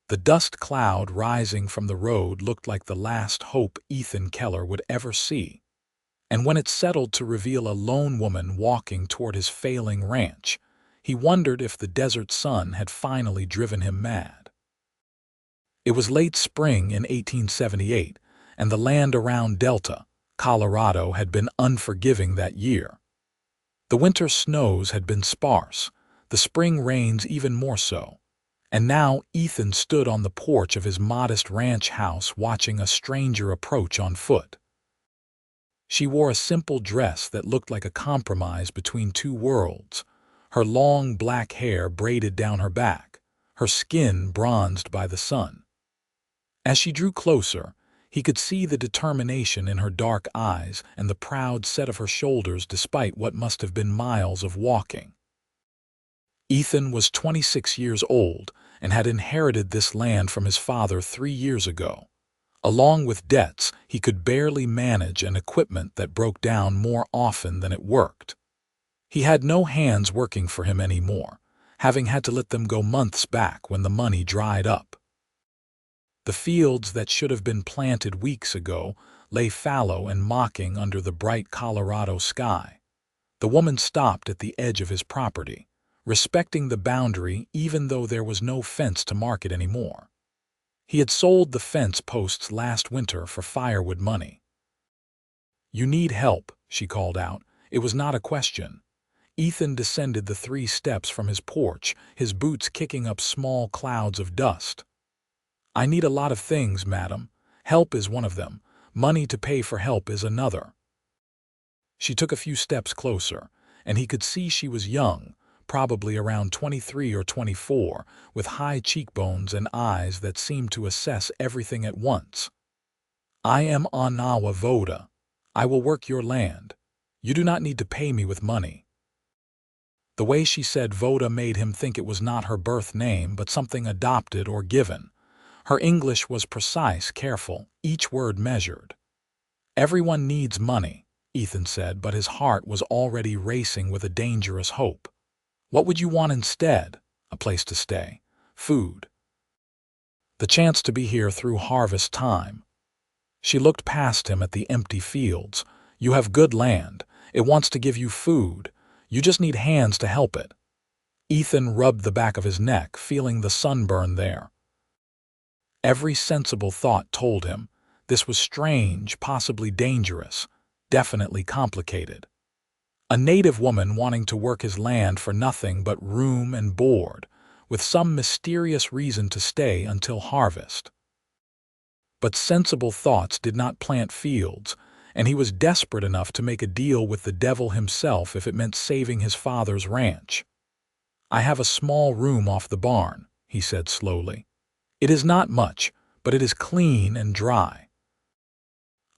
The dust cloud rising from the road looked like the last hope Ethan Keller would ever see. And when it settled to reveal a lone woman walking toward his failing ranch, he wondered if the desert sun had finally driven him mad. It was late spring in 1878, and the land around Delta, Colorado, had been unforgiving that year. The winter snows had been sparse, the spring rains even more so, and now Ethan stood on the porch of his modest ranch house watching a stranger approach on foot. She wore a simple dress that looked like a compromise between two worlds, her long black hair braided down her back, her skin bronzed by the sun. As she drew closer, he could see the determination in her dark eyes and the proud set of her shoulders despite what must have been miles of walking. Ethan was 26 years old and had inherited this land from his father 3 years ago. Along with debts he could barely manage and equipment that broke down more often than it worked. He had no hands working for him anymore, having had to let them go months back when the money dried up. The fields that should have been planted weeks ago lay fallow and mocking under the bright Colorado sky. The woman stopped at the edge of his property, respecting the boundary even though there was no fence to mark it anymore. He had sold the fence posts last winter for firewood money. "You need help," she called out. It was not a question. Ethan descended the 3 steps from his porch, his boots kicking up small clouds of dust. "I need a lot of things, madam. Help is one of them. Money to pay for help is another." She took a few steps closer, and he could see she was young, probably around 23 or 24, with high cheekbones and eyes that seemed to assess everything at once. "I am Onawa Voda. I will work your land. You do not need to pay me with money." The way she said Voda made him think it was not her birth name but something adopted or given. Her English was precise, careful, each word measured. "Everyone needs money," Ethan said, but his heart was already racing with a dangerous hope. "What would you want instead?" "A place to stay. Food. The chance to be here through harvest time." She looked past him at the empty fields. "You have good land. It wants to give you food. You just need hands to help it." Ethan rubbed the back of his neck, feeling the sunburn there. Every sensible thought told him this was strange, possibly dangerous, definitely complicated. A native woman wanting to work his land for nothing but room and board, with some mysterious reason to stay until harvest. But sensible thoughts did not plant fields, and he was desperate enough to make a deal with the devil himself if it meant saving his father's ranch. "I have a small room off the barn," he said slowly. "It is not much, but it is clean and dry.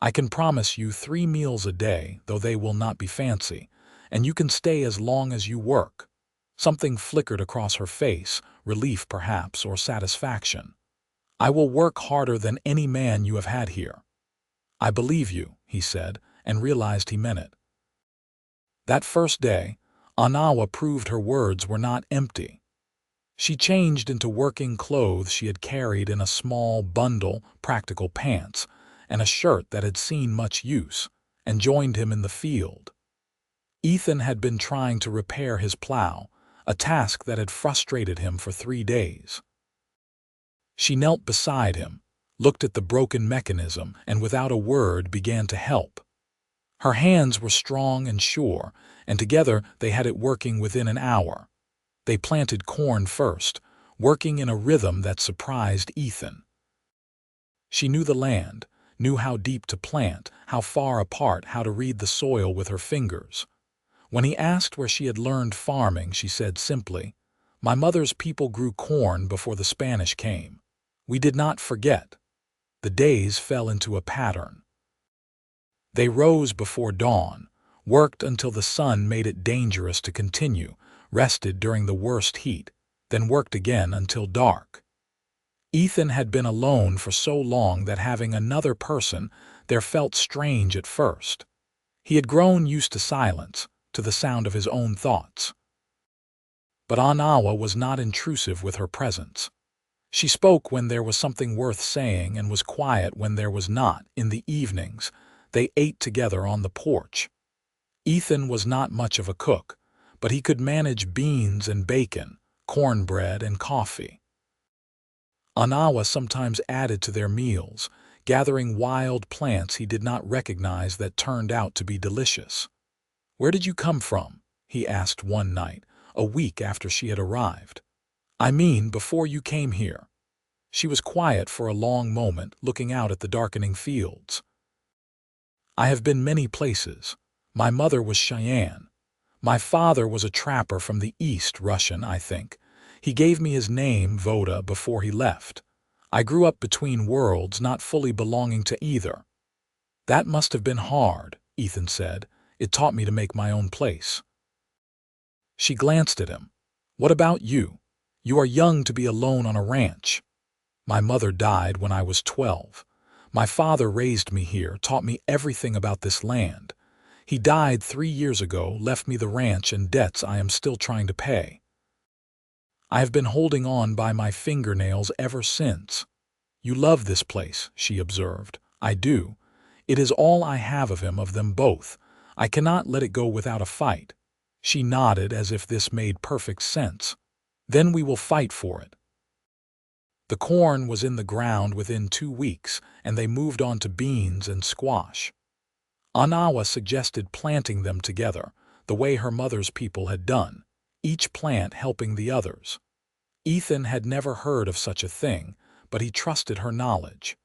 I can promise you 3 meals a day, though they will not be fancy, and you can stay as long as you work." Something flickered across her face, relief perhaps, or satisfaction. "I will work harder than any man you have had here." "I believe you," he said, and realized he meant it. That first day, Onawa proved her words were not empty. She changed into working clothes she had carried in a small bundle, practical pants, and a shirt that had seen much use, and joined him in the field. Ethan had been trying to repair his plow, a task that had frustrated him for 3 days. She knelt beside him, looked at the broken mechanism, and without a word began to help. Her hands were strong and sure, and together they had it working within an hour. They planted corn first, working in a rhythm that surprised Ethan. She knew the land, knew how deep to plant, how far apart, how to read the soil with her fingers. When he asked where she had learned farming, she said simply, "My mother's people grew corn before the Spanish came. We did not forget." The days fell into a pattern. They rose before dawn, worked until the sun made it dangerous to continue, rested during the worst heat, then worked again until dark. Ethan had been alone for so long that having another person there felt strange at first. He had grown used to silence, to the sound of his own thoughts. But Onawa was not intrusive with her presence. She spoke when there was something worth saying and was quiet when there was not. In the evenings, they ate together on the porch. Ethan was not much of a cook, but he could manage beans and bacon, cornbread and coffee. Onawa sometimes added to their meals, gathering wild plants he did not recognize that turned out to be delicious. "Where did you come from?" he asked one night, a week after she had arrived. "I mean, before you came here." She was quiet for a long moment, looking out at the darkening fields. "I have been many places. My mother was Cheyenne. My father was a trapper from the East, Russian, I think. He gave me his name, Voda, before he left. I grew up between worlds, not fully belonging to either." "That must have been hard," Ethan said. "It taught me to make my own place." She glanced at him. "What about you? You are young to be alone on a ranch." "My mother died when I was 12. My father raised me here, taught me everything about this land. He died 3 years ago, left me the ranch and debts I am still trying to pay. I have been holding on by my fingernails ever since." "You love this place," she observed. "I do. It is all I have of him, of them both. I cannot let it go without a fight." She nodded as if this made perfect sense. "Then we will fight for it." The corn was in the ground within 2 weeks, and they moved on to beans and squash. Onawa suggested planting them together, the way her mother's people had done, each plant helping the others. Ethan had never heard of such a thing, but he trusted her knowledge.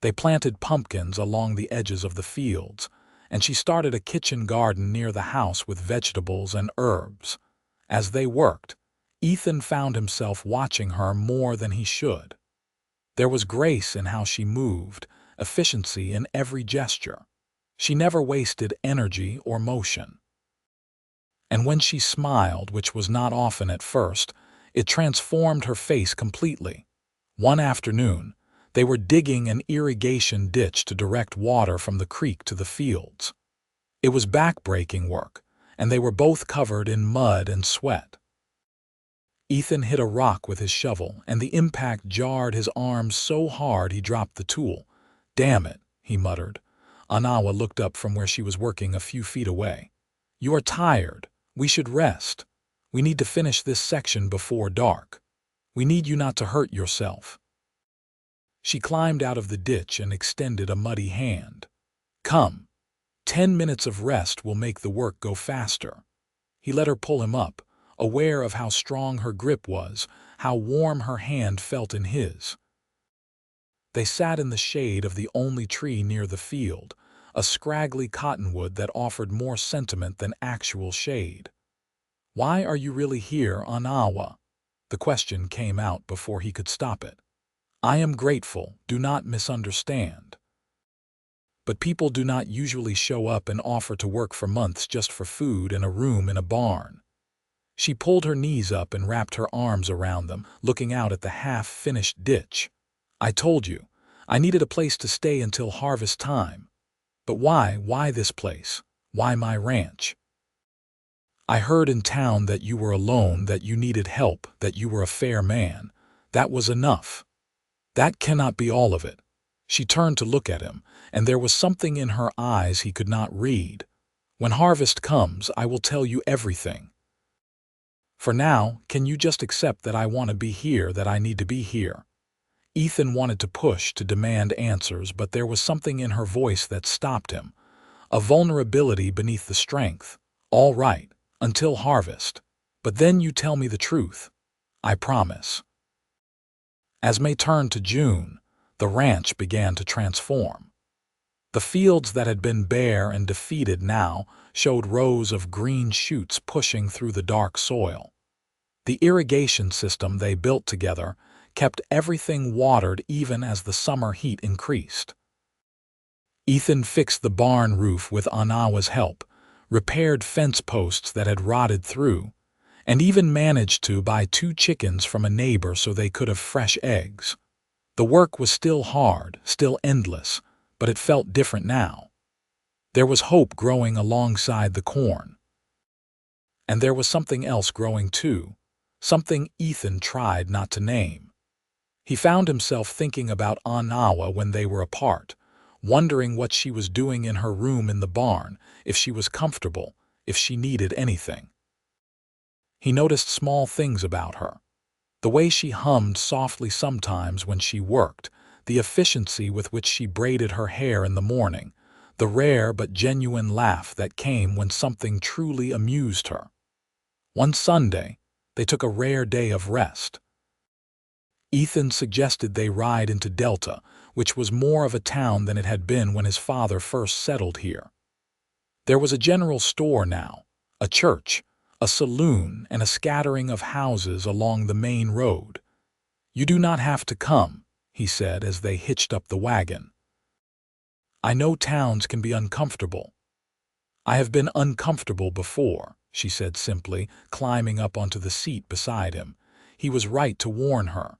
They planted pumpkins along the edges of the fields, and she started a kitchen garden near the house with vegetables and herbs. As they worked, Ethan found himself watching her more than he should. There was grace in how she moved, efficiency in every gesture. She never wasted energy or motion. And when she smiled, which was not often at first, it transformed her face completely. One afternoon, they were digging an irrigation ditch to direct water from the creek to the fields. It was back-breaking work, and they were both covered in mud and sweat. Ethan hit a rock with his shovel, and the impact jarred his arm so hard he dropped the tool. "Damn it," he muttered. Onawa looked up from where she was working a few feet away. "You are tired. We should rest. We need to finish this section before dark. We need you not to hurt yourself." She climbed out of the ditch and extended a muddy hand. "Come. 10 minutes of rest will make the work go faster." He let her pull him up, aware of how strong her grip was, how warm her hand felt in his. They sat in the shade of the only tree near the field, a scraggly cottonwood that offered more sentiment than actual shade. "Why are you really here, Onawa?" The question came out before he could stop it. "I am grateful, do not misunderstand. But people do not usually show up and offer to work for months just for food and a room in a barn." She pulled her knees up and wrapped her arms around them, looking out at the half-finished ditch. "I told you, I needed a place to stay until harvest time. But why this place? Why my ranch? I heard in town that you were alone, that you needed help, that you were a fair man. That was enough. That cannot be all of it." She turned to look at him, and there was something in her eyes he could not read. "When harvest comes, I will tell you everything. For now, can you just accept that I want to be here, that I need to be here?" Ethan wanted to push, to demand answers, but there was something in her voice that stopped him, a vulnerability beneath the strength. "All right, until harvest. But then you tell me the truth. I promise." As May turned to June, the ranch began to transform. The fields that had been bare and defeated now showed rows of green shoots pushing through the dark soil. The irrigation system they built together kept everything watered even as the summer heat increased. Ethan fixed the barn roof with Onawa's help, repaired fence posts that had rotted through, and even managed to buy 2 chickens from a neighbor so they could have fresh eggs. The work was still hard, still endless, but it felt different now. There was hope growing alongside the corn. And there was something else growing too, something Ethan tried not to name. He found himself thinking about Onawa when they were apart, wondering what she was doing in her room in the barn, if she was comfortable, if she needed anything. He noticed small things about her. The way she hummed softly sometimes when she worked, the efficiency with which she braided her hair in the morning, the rare but genuine laugh that came when something truly amused her. One Sunday, they took a rare day of rest. Ethan suggested they ride into Delta, which was more of a town than it had been when his father first settled here. There was a general store now, a church, a saloon, and a scattering of houses along the main road. "You do not have to come," he said as they hitched up the wagon. "I know towns can be uncomfortable." "I have been uncomfortable before," she said simply, climbing up onto the seat beside him. He was right to warn her.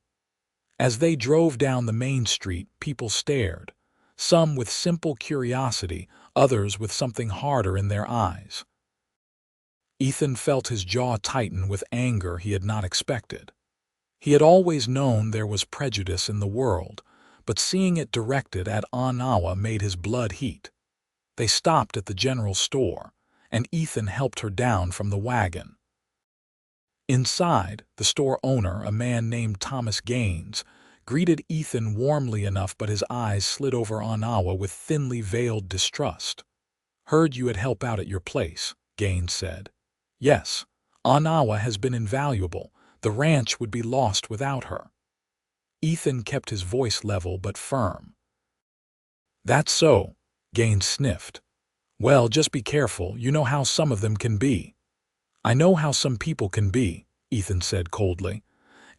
As they drove down the main street, people stared, some with simple curiosity, others with something harder in their eyes. Ethan felt his jaw tighten with anger he had not expected. He had always known there was prejudice in the world, but seeing it directed at Onawa made his blood heat. They stopped at the general store, and Ethan helped her down from the wagon. Inside, the store owner, a man named Thomas Gaines, greeted Ethan warmly enough, but his eyes slid over Onawa with thinly veiled distrust. "Heard you had help out at your place," Gaines said. "Yes, Onawa has been invaluable. The ranch would be lost without her." Ethan kept his voice level but firm. "That's so," Gaines sniffed. "Well, just be careful. You know how some of them can be." "I know how some people can be," Ethan said coldly.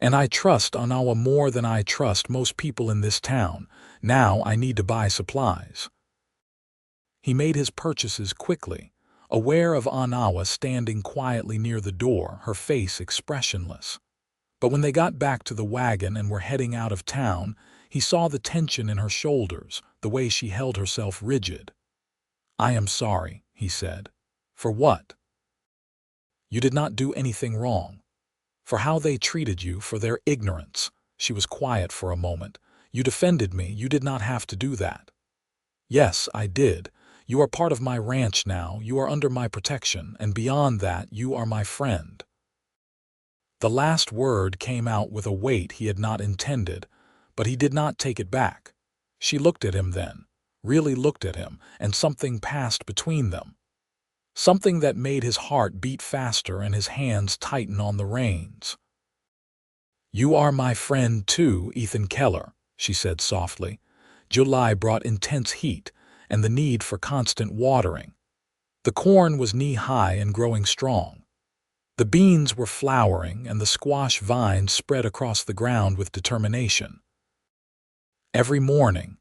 "And I trust Onawa more than I trust most people in this town. Now I need to buy supplies." He made his purchases quickly, aware of Onawa standing quietly near the door, her face expressionless. But when they got back to the wagon and were heading out of town, he saw the tension in her shoulders, the way she held herself rigid. "I am sorry," he said. "For what?" "You did not do anything wrong. For how they treated you, for their ignorance." She was quiet for a moment. "You defended me. You did not have to do that." "Yes, I did. You are part of my ranch now. You are under my protection, and beyond that, you are my friend." The last word came out with a weight he had not intended, but he did not take it back. She looked at him then, really looked at him, and something passed between them. Something that made his heart beat faster and his hands tighten on the reins. "You are my friend too, Ethan Keller," she said softly. July brought intense heat and the need for constant watering. The corn was knee-high and growing strong. The beans were flowering and the squash vines spread across the ground with determination. Every morning,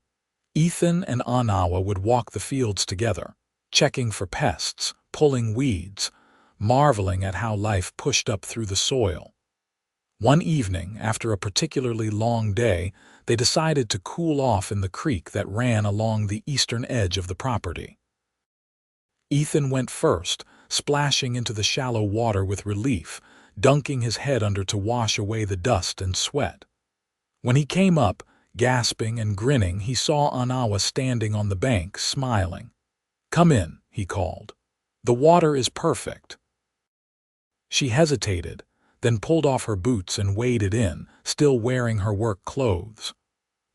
Ethan and Onawa would walk the fields together, checking for pests, pulling weeds, marveling at how life pushed up through the soil. One evening, after a particularly long day, they decided to cool off in the creek that ran along the eastern edge of the property. Ethan went first, splashing into the shallow water with relief, dunking his head under to wash away the dust and sweat. When he came up, gasping and grinning, he saw Onawa standing on the bank, smiling. "Come in," he called. "The water is perfect." She hesitated, then pulled off her boots and waded in, still wearing her work clothes.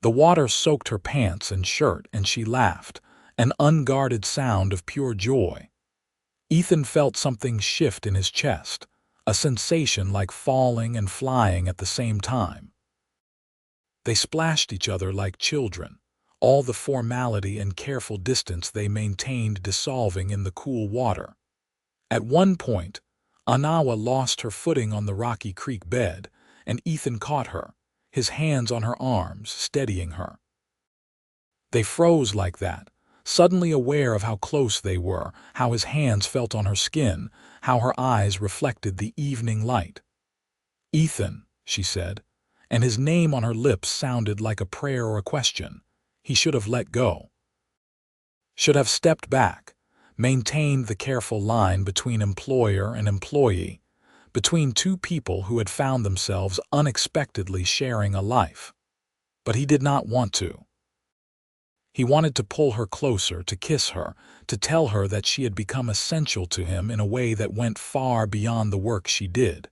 The water soaked her pants and shirt, and she laughed, an unguarded sound of pure joy. Ethan felt something shift in his chest, a sensation like falling and flying at the same time. They splashed each other like children, all the formality and careful distance they maintained dissolving in the cool water. At one point, Onawa lost her footing on the rocky creek bed, and Ethan caught her, his hands on her arms, steadying her. They froze like that, suddenly aware of how close they were, how his hands felt on her skin, how her eyes reflected the evening light. "Ethan," she said, and his name on her lips sounded like a prayer or a question. He should have let go. Should have stepped back, maintained the careful line between employer and employee, between two people who had found themselves unexpectedly sharing a life. but he did not want to. He wanted to pull her closer, to kiss her, to tell her that she had become essential to him in a way that went far beyond the work she did.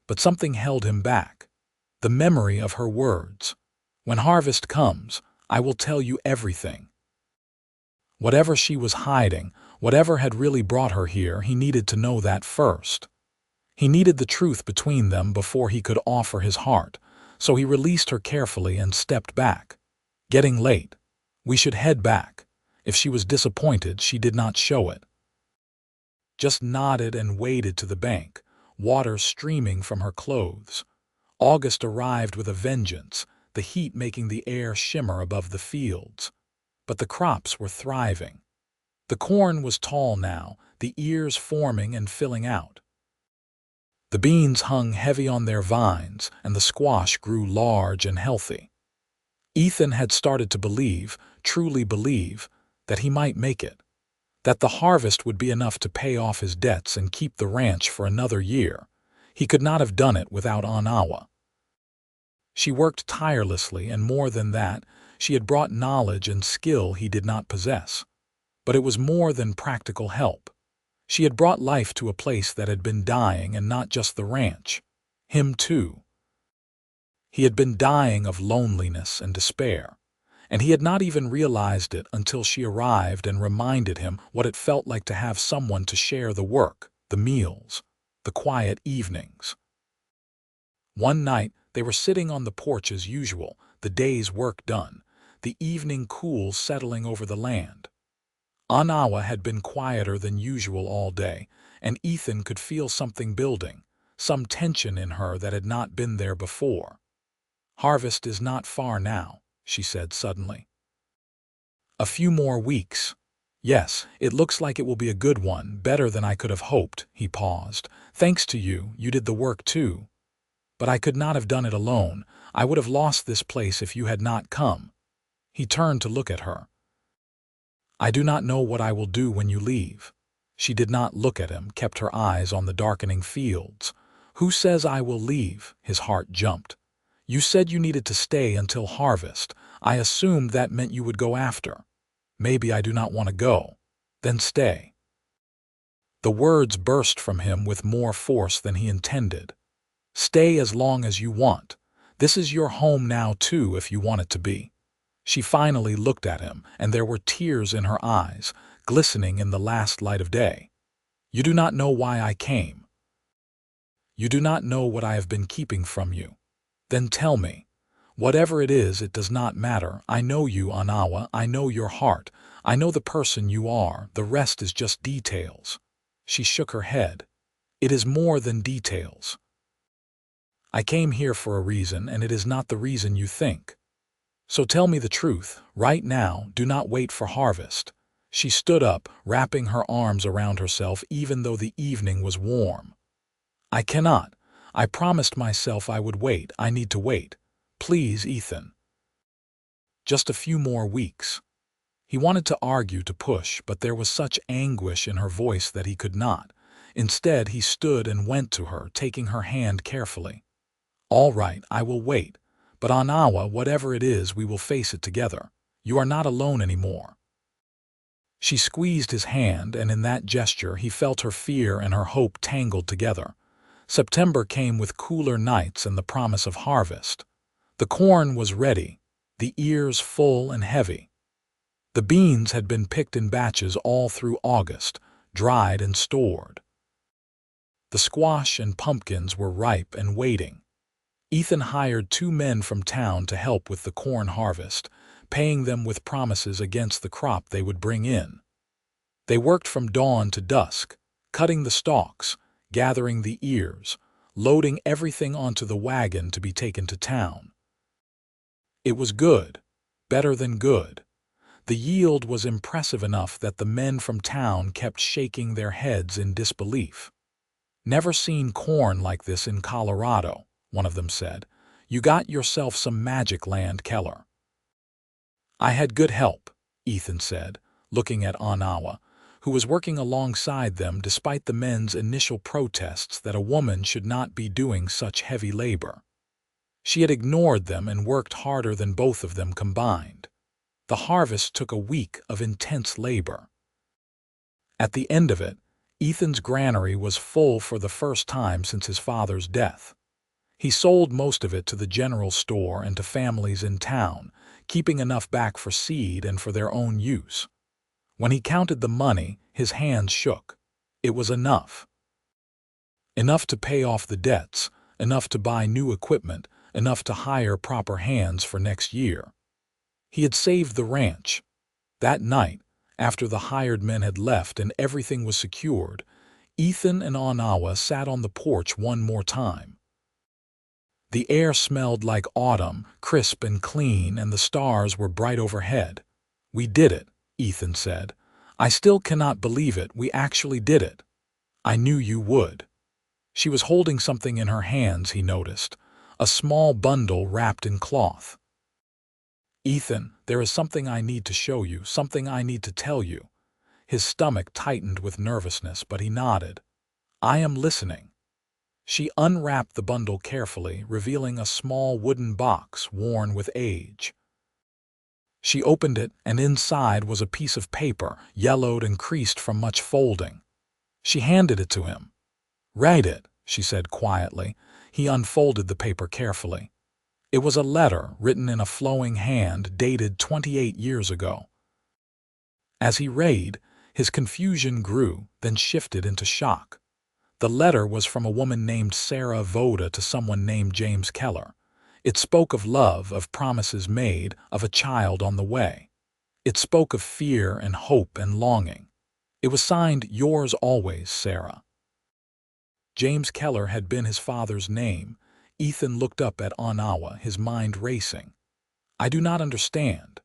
But something held him back. The memory of her words. "When harvest comes, I will tell you everything." Whatever she was hiding, whatever had really brought her here, he needed to know that first. He needed the truth between them before he could offer his heart, so he released her carefully and stepped back. "Getting late. We should head back." If she was disappointed, she did not show it. Just nodded and waded to the bank, water streaming from her clothes. August arrived with a vengeance, the heat making the air shimmer above the fields. But the crops were thriving. The corn was tall now, the ears forming and filling out. The beans hung heavy on their vines, and the squash grew large and healthy. Ethan had started to believe, truly believe, that he might make it, that the harvest would be enough to pay off his debts and keep the ranch for another year. He could not have done it without Onawa. She worked tirelessly, and more than that, she had brought knowledge and skill he did not possess. But it was more than practical help. She had brought life to a place that had been dying, and not just the ranch. Him too. He had been dying of loneliness and despair, and he had not even realized it until she arrived and reminded him what it felt like to have someone to share the work, the meals, the quiet evenings. One night, they were sitting on the porch as usual, the day's work done, the evening cool settling over the land. Onawa had been quieter than usual all day, and Ethan could feel something building, some tension in her that had not been there before. "Harvest is not far now," she said suddenly. "A few more weeks." "Yes, it looks like it will be a good one, better than I could have hoped." He paused. "Thanks to you, you did the work too. But I could not have done it alone. I would have lost this place if you had not come." He turned to look at her. "I do not know what I will do when you leave." She did not look at him, kept her eyes on the darkening fields. "Who says I will leave?" His heart jumped. "You said you needed to stay until harvest. I assumed that meant you would go after." "Maybe I do not want to go." "Then stay." The words burst from him with more force than he intended. "Stay as long as you want. This is your home now too, if you want it to be." She finally looked at him, and there were tears in her eyes, glistening in the last light of day. "You do not know why I came. You do not know what I have been keeping from you. Then tell me. Whatever it is, it does not matter. I know you, Onawa. I know your heart. I know the person you are. The rest is just details." She shook her head. "It is more than details. I came here for a reason, and it is not the reason you think. So tell me the truth, right now. Do not wait for harvest." She stood up, wrapping her arms around herself even though the evening was warm. "I cannot. I promised myself I would wait. I need to wait. Please, Ethan. Just a few more weeks." He wanted to argue, to push, but there was such anguish in her voice that he could not. Instead, he stood and went to her, taking her hand carefully. "All right, I will wait. But Onawa, whatever it is, we will face it together. You are not alone anymore." She squeezed his hand, and in that gesture he felt her fear and her hope tangled together. September came with cooler nights and the promise of harvest. The corn was ready, the ears full and heavy. The beans had been picked in batches all through August, dried and stored. The squash and pumpkins were ripe and waiting. Ethan hired 2 men from town to help with the corn harvest, paying them with promises against the crop they would bring in. They worked from dawn to dusk, cutting the stalks, gathering the ears, loading everything onto the wagon to be taken to town. It was good, better than good. The yield was impressive enough that the men from town kept shaking their heads in disbelief. "Never seen corn like this in Colorado," one of them said. "You got yourself some magic land, Keller." "I had good help," Ethan said, looking at Onawa, who was working alongside them despite the men's initial protests that a woman should not be doing such heavy labor. She had ignored them and worked harder than both of them combined. The harvest took a week of intense labor. At the end of it, Ethan's granary was full for the first time since his father's death. He sold most of it to the general store and to families in town, keeping enough back for seed and for their own use. When he counted the money, his hands shook. It was enough. Enough to pay off the debts, enough to buy new equipment, enough to hire proper hands for next year. He had saved the ranch. That night, after the hired men had left and everything was secured, Ethan and Onawa sat on the porch one more time. The air smelled like autumn, crisp and clean, and the stars were bright overhead. "We did it," Ethan said. "I still cannot believe it. We actually did it. I knew you would." She was holding something in her hands, he noticed, a small bundle wrapped in cloth. "Ethan, there is something I need to show you, something I need to tell you." His stomach tightened with nervousness, but he nodded. "I am listening." She unwrapped the bundle carefully, revealing a small wooden box worn with age. She opened it, and inside was a piece of paper, yellowed and creased from much folding. She handed it to him. "Read it," she said quietly. He unfolded the paper carefully. It was a letter written in a flowing hand dated 28 years ago. As he read, his confusion grew, then shifted into shock. The letter was from a woman named Onawa Voda to someone named James Keller. It spoke of love, of promises made, of a child on the way. It spoke of fear and hope and longing. It was signed, "Yours always, Sarah." James Keller had been his father's name. Ethan looked up at Onawa, his mind racing. "I do not understand."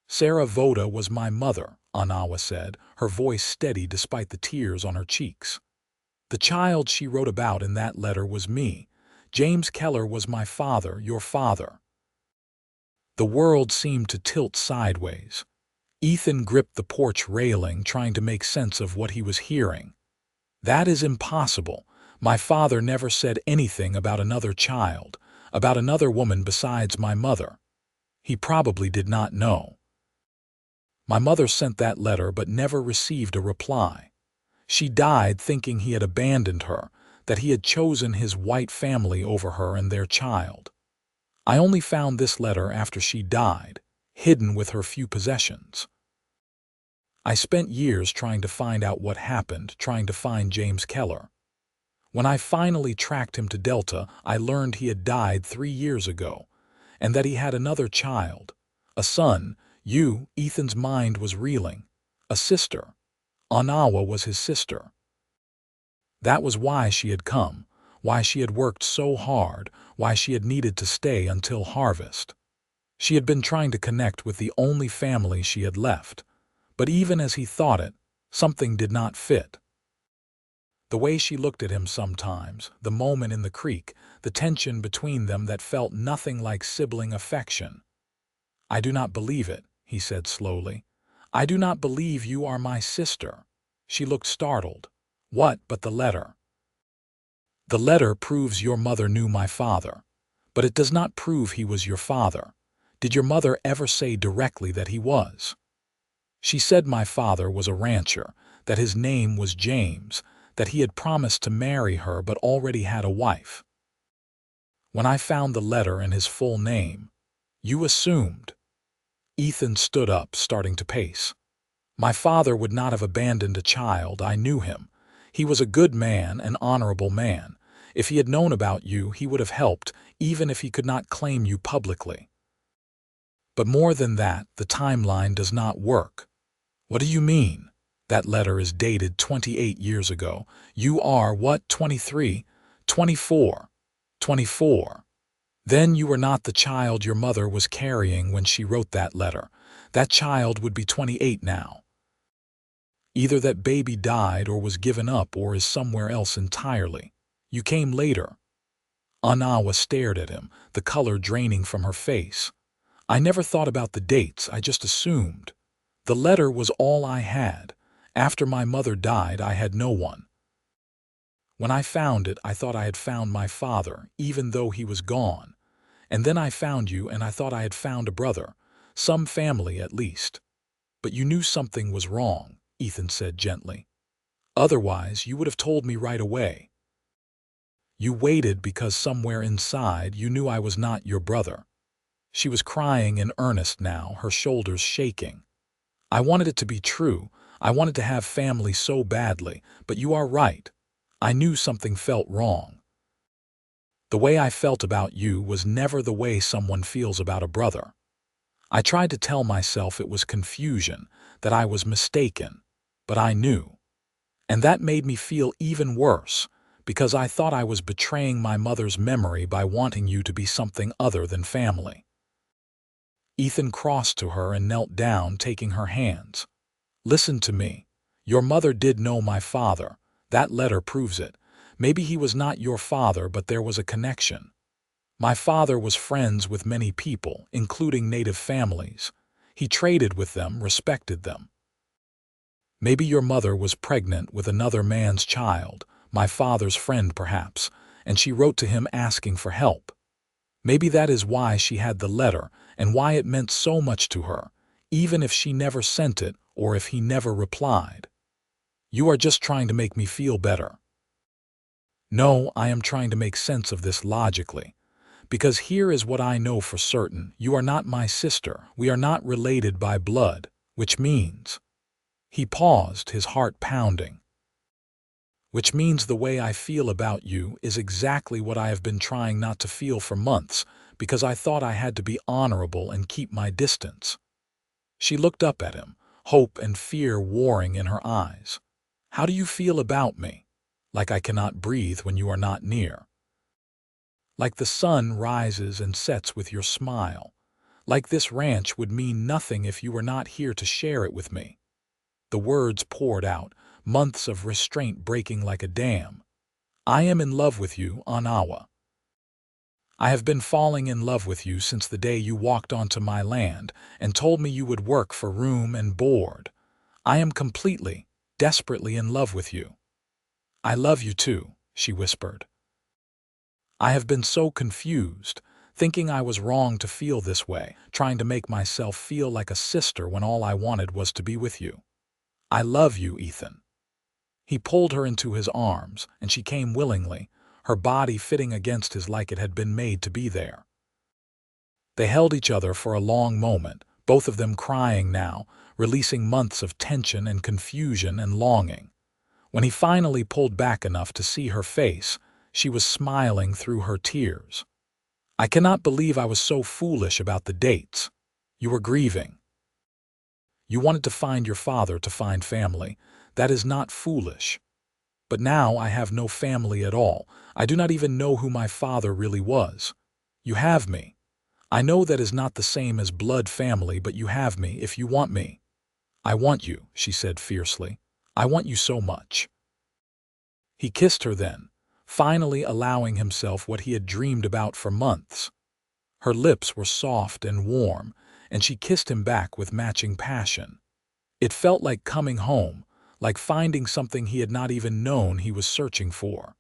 "Sarah Voda was my mother," Onawa said, her voice steady despite the tears on her cheeks. "The child she wrote about in that letter was me. James Keller was my father, your father." The world seemed to tilt sideways. Ethan gripped the porch railing, trying to make sense of what he was hearing. "That is impossible. My father never said anything about another child, about another woman besides my mother. He probably did not know. My mother sent that letter but never received a reply. She died thinking he had abandoned her, that he had chosen his white family over her and their child. I only found this letter after she died, hidden with her few possessions. I spent years trying to find out what happened, trying to find James Keller. When I finally tracked him to Delta, I learned he had died 3 years ago, and that he had another child, a son. You." Ethan's mind was reeling. "A sister. Onawa was his sister. That was why she had come, why she had worked so hard, why she had needed to stay until harvest. She had been trying to connect with the only family she had left, but even as he thought it, something did not fit. The way she looked at him sometimes, the moment in the creek, the tension between them that felt nothing like sibling affection. "I do not believe it," he said slowly. "I do not believe you are my sister." She looked startled. "What but the letter?" "The letter proves your mother knew my father, but it does not prove he was your father. Did your mother ever say directly that he was?" "She said my father was a rancher, that his name was James, that he had promised to marry her but already had a wife. When I found the letter and his full name, you assumed." Ethan stood up, starting to pace. "My father would not have abandoned a child. I knew him. He was a good man, an honorable man. If he had known about you, he would have helped, even if he could not claim you publicly. But more than that, the timeline does not work." "What do you mean?" "That letter is dated 28 years ago. You are, what, 23? 24. 24. Then you were not the child your mother was carrying when she wrote that letter. That child would be 28 now. Either that baby died or was given up or is somewhere else entirely. You came later." Onawa stared at him, the color draining from her face. "I never thought about the dates, I just assumed. The letter was all I had. After my mother died, I had no one. When I found it, I thought I had found my father, even though he was gone. And then I found you and I thought I had found a brother, some family at least. But you knew something was wrong, Ethan said gently. Otherwise, you would have told me right away. You waited because somewhere inside you knew I was not your brother. She was crying in earnest now, her shoulders shaking. I wanted it to be true. I wanted to have family so badly, but you are right. I knew something felt wrong. The way I felt about you was never the way someone feels about a brother. I tried to tell myself it was confusion, that I was mistaken, but I knew. And that made me feel even worse, because I thought I was betraying my mother's memory by wanting you to be something other than family. Ethan crossed to her and knelt down, taking her hands. Listen to me. Your mother did know my father. That letter proves it. Maybe he was not your father, but there was a connection. My father was friends with many people, including native families. He traded with them, respected them. Maybe your mother was pregnant with another man's child, my father's friend perhaps, and she wrote to him asking for help. Maybe that is why she had the letter and why it meant so much to her, even if she never sent it or if he never replied. You are just trying to make me feel better. No, I am trying to make sense of this logically. Because here is what I know for certain. You are not my sister. We are not related by blood, which means... He paused, his heart pounding. Which means the way I feel about you is exactly what I have been trying not to feel for months, because I thought I had to be honorable and keep my distance. She looked up at him, hope and fear warring in her eyes. How do you feel about me? Like I cannot breathe when you are not near. Like the sun rises and sets with your smile. Like this ranch would mean nothing if you were not here to share it with me. The words poured out, months of restraint breaking like a dam. I am in love with you, Onawa. I have been falling in love with you since the day you walked onto my land and told me you would work for room and board. I am completely, desperately in love with you. I love you too, she whispered. I have been so confused, thinking I was wrong to feel this way, trying to make myself feel like a sister when all I wanted was to be with you. I love you, Ethan. He pulled her into his arms, and she came willingly, her body fitting against his like it had been made to be there. They held each other for a long moment, both of them crying now, releasing months of tension and confusion and longing. When he finally pulled back enough to see her face, she was smiling through her tears. I cannot believe I was so foolish about the dates. You were grieving. You wanted to find your father to find family. That is not foolish. But now I have no family at all. I do not even know who my father really was. You have me. I know that is not the same as blood family, but you have me if you want me. I want you, she said fiercely. I want you so much. He kissed her then, finally allowing himself what he had dreamed about for months. Her lips were soft and warm, and she kissed him back with matching passion. It felt like coming home, like finding something he had not even known he was searching for.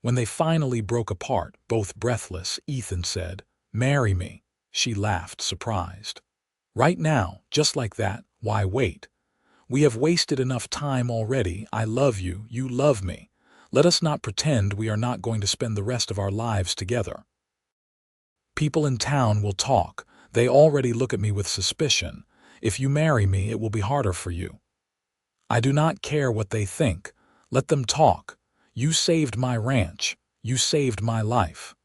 When they finally broke apart, both breathless, Ethan said, "Marry me." She laughed, surprised. "Right now, just like that, why wait? We have wasted enough time already. I love you, you love me. Let us not pretend we are not going to spend the rest of our lives together. People in town will talk. They already look at me with suspicion. If you marry me, it will be harder for you. I do not care what they think. Let them talk. You saved my ranch. You saved my life.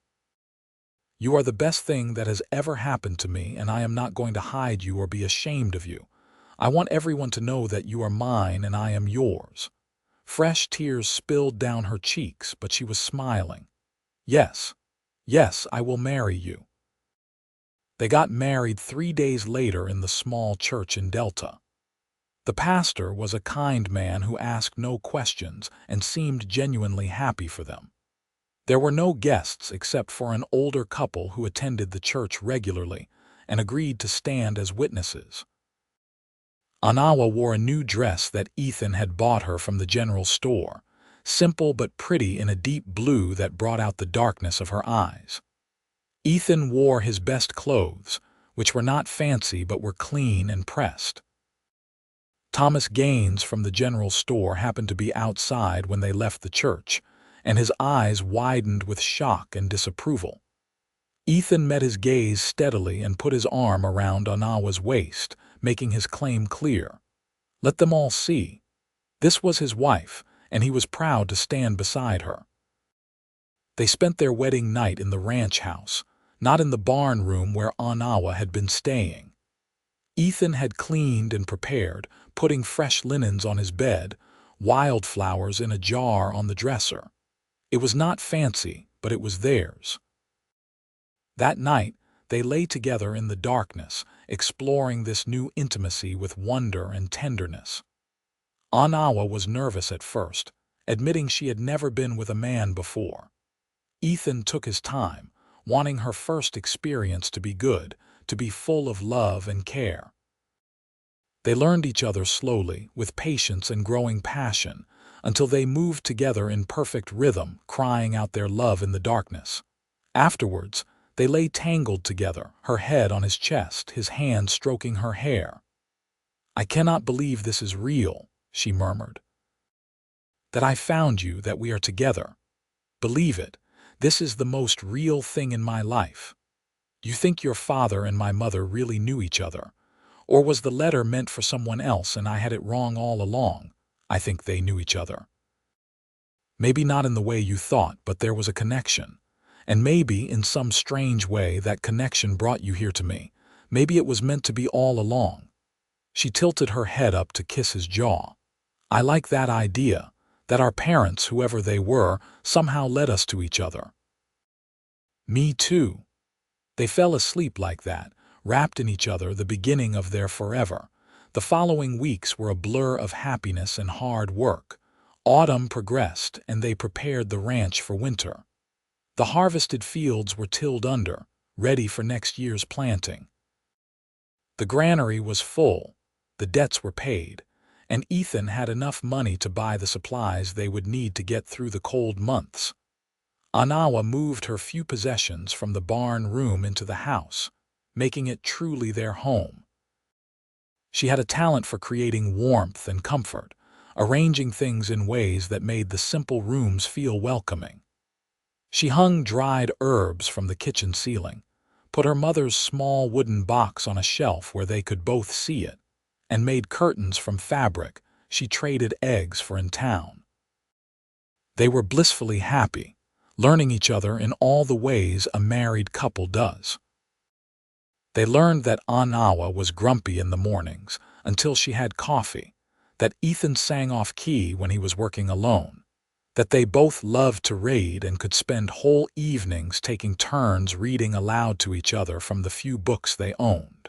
You are the best thing that has ever happened to me, and I am not going to hide you or be ashamed of you. I want everyone to know that you are mine and I am yours." Fresh tears spilled down her cheeks, but she was smiling. "Yes, yes, I will marry you." They got married 3 days later in the small church in Delta. The pastor was a kind man who asked no questions and seemed genuinely happy for them. There were no guests except for an older couple who attended the church regularly and agreed to stand as witnesses. Onawa wore a new dress that Ethan had bought her from the general store, simple but pretty in a deep blue that brought out the darkness of her eyes. Ethan wore his best clothes, which were not fancy but were clean and pressed. Thomas Gaines from the general store happened to be outside when they left the church, and his eyes widened with shock and disapproval. Ethan met his gaze steadily and put his arm around Onawa's waist, making his claim clear. Let them all see. This was his wife, and he was proud to stand beside her. They spent their wedding night in the ranch house, not in the barn room where Onawa had been staying. Ethan had cleaned and prepared, putting fresh linens on his bed, wildflowers in a jar on the dresser. It was not fancy, but it was theirs. That night, they lay together in the darkness, exploring this new intimacy with wonder and tenderness. Onawa was nervous at first, admitting she had never been with a man before. Ethan took his time, wanting her first experience to be good, to be full of love and care. They learned each other slowly, with patience and growing passion, until they moved together in perfect rhythm, crying out their love in the darkness. Afterwards, they lay tangled together, her head on his chest, his hand stroking her hair. "I cannot believe this is real," she murmured. "That I found you, that we are together. Believe it, this is the most real thing in my life. You think your father and my mother really knew each other? Or was the letter meant for someone else and I had it wrong all along? I think they knew each other. Maybe not in the way you thought, but there was a connection. And maybe, in some strange way, that connection brought you here to me. Maybe it was meant to be all along." She tilted her head up to kiss his jaw. "I like that idea, that our parents, whoever they were, somehow led us to each other." "Me too." They fell asleep like that, wrapped in each other, the beginning of their forever. The following weeks were a blur of happiness and hard work. Autumn progressed, and they prepared the ranch for winter. The harvested fields were tilled under, ready for next year's planting. The granary was full, the debts were paid, and Ethan had enough money to buy the supplies they would need to get through the cold months. Onawa moved her few possessions from the barn room into the house, making it truly their home. She had a talent for creating warmth and comfort, arranging things in ways that made the simple rooms feel welcoming. She hung dried herbs from the kitchen ceiling, put her mother's small wooden box on a shelf where they could both see it, and made curtains from fabric she traded eggs for in town. They were blissfully happy, learning each other in all the ways a married couple does. They learned that Onawa was grumpy in the mornings until she had coffee, that Ethan sang off key when he was working alone, that they both loved to read and could spend whole evenings taking turns reading aloud to each other from the few books they owned.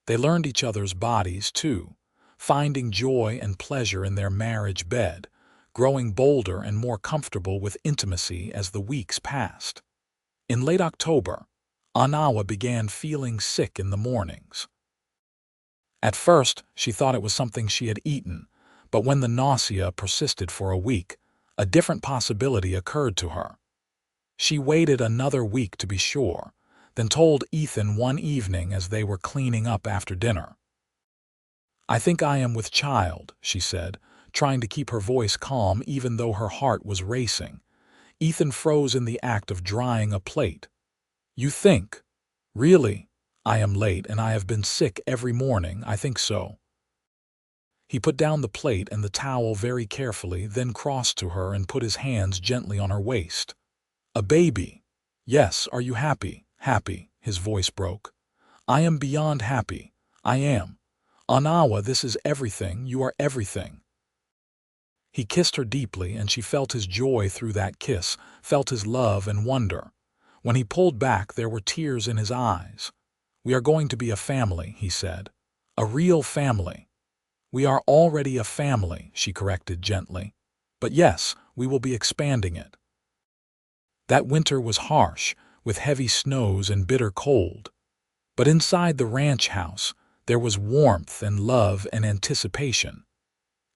They learned each other's bodies, too, finding joy and pleasure in their marriage bed, growing bolder and more comfortable with intimacy as the weeks passed. In late October, Onawa began feeling sick in the mornings. At first, she thought it was something she had eaten, but when the nausea persisted for a week, a different possibility occurred to her. She waited another week to be sure, then told Ethan one evening as they were cleaning up after dinner. "I think I am with child," she said, trying to keep her voice calm even though her heart was racing. Ethan froze in the act of drying a plate. "You think? Really? I am late and I have been sick every morning, I think so." He put down the plate and the towel very carefully, then crossed to her and put his hands gently on her waist. "A baby? Yes, are you happy?" "Happy," his voice broke. "I am beyond happy. I am. Onawa, this is everything, you are everything." He kissed her deeply, and she felt his joy through that kiss, felt his love and wonder. When he pulled back, there were tears in his eyes. "We are going to be a family," he said. "A real family." "We are already a family," she corrected gently. "But yes, we will be expanding it." That winter was harsh, with heavy snows and bitter cold. But inside the ranch house, there was warmth and love and anticipation.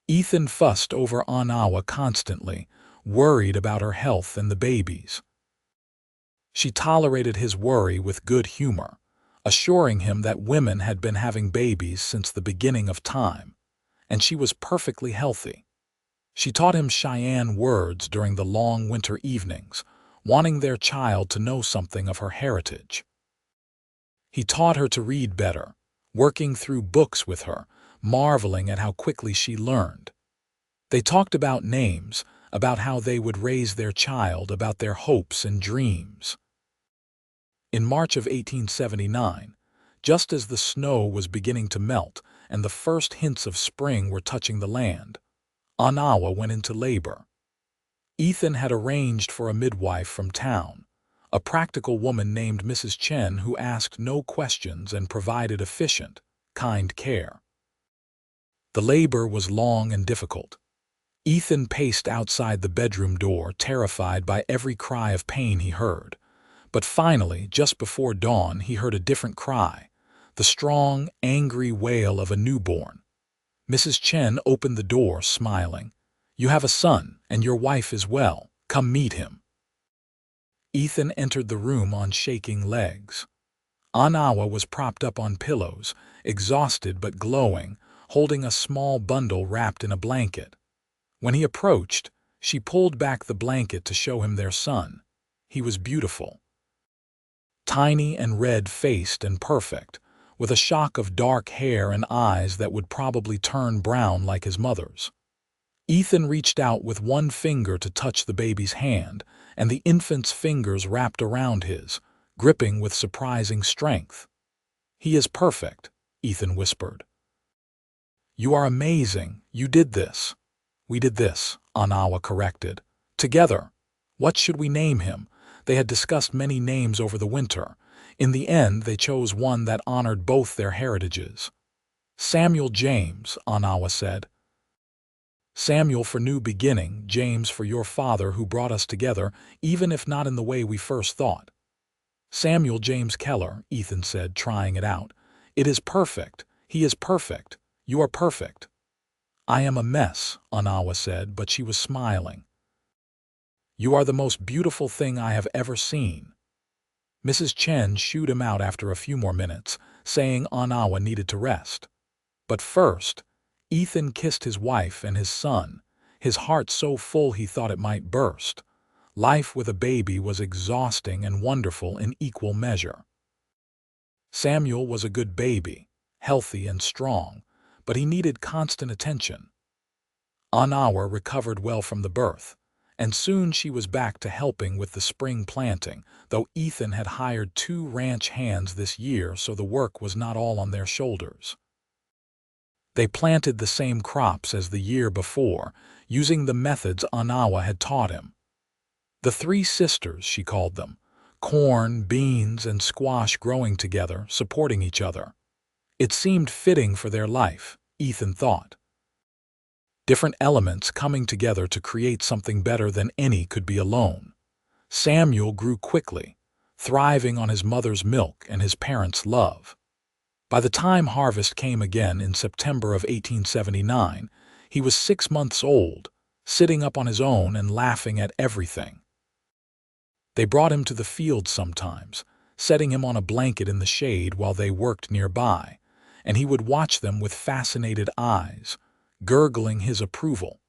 Ethan fussed over Onawa constantly, worried about her health and the babies. She tolerated his worry with good humor, assuring him that women had been having babies since the beginning of time, and she was perfectly healthy. She taught him Cheyenne words during the long winter evenings, wanting their child to know something of her heritage. He taught her to read better, working through books with her, marveling at how quickly she learned. They talked about names, about how they would raise their child, about their hopes and dreams. In March of 1879, just as the snow was beginning to melt and the first hints of spring were touching the land, Onawa went into labor. Ethan had arranged for a midwife from town, a practical woman named Mrs. Chen who asked no questions and provided efficient, kind care. The labor was long and difficult. Ethan paced outside the bedroom door, terrified by every cry of pain he heard. But finally, just before dawn, he heard a different cry, the strong, angry wail of a newborn. Mrs. Chen opened the door, smiling. "You have a son, and your wife is well. Come meet him." Ethan entered the room on shaking legs. Onawa was propped up on pillows, exhausted but glowing, holding a small bundle wrapped in a blanket. When he approached, she pulled back the blanket to show him their son. He was beautiful. Tiny and red-faced and perfect, with a shock of dark hair and eyes that would probably turn brown like his mother's. Ethan reached out with one finger to touch the baby's hand, and the infant's fingers wrapped around his, gripping with surprising strength. "He is perfect," Ethan whispered. "You are amazing. You did this." "We did this," Onawa corrected. "Together. What should we name him?" They had discussed many names over the winter. In the end, they chose one that honored both their heritages. "Samuel James," Onawa said. "Samuel for new beginning, James for your father who brought us together, even if not in the way we first thought." "Samuel James Keller," Ethan said, trying it out. "It is perfect. He is perfect. You are perfect." "I am a mess," Onawa said, but she was smiling. "You are the most beautiful thing I have ever seen." Mrs. Chen shooed him out after a few more minutes, saying Onawa needed to rest. But first, Ethan kissed his wife and his son, his heart so full he thought it might burst. Life with a baby was exhausting and wonderful in equal measure. Samuel was a good baby, healthy and strong, but he needed constant attention. Onawa recovered well from the birth, and soon she was back to helping with the spring planting, though Ethan had hired 2 ranch hands this year, so the work was not all on their shoulders. They planted the same crops as the year before, using the methods Onawa had taught him. The 3 sisters, she called them, corn, beans, and squash growing together, supporting each other. It seemed fitting for their life, Ethan thought. Different elements coming together to create something better than any could be alone. Samuel grew quickly, thriving on his mother's milk and his parents' love. By the time harvest came again in September of 1879, he was 6 months old, sitting up on his own and laughing at everything. They brought him to the field sometimes, setting him on a blanket in the shade while they worked nearby, and he would watch them with fascinated eyes, gurgling his approval.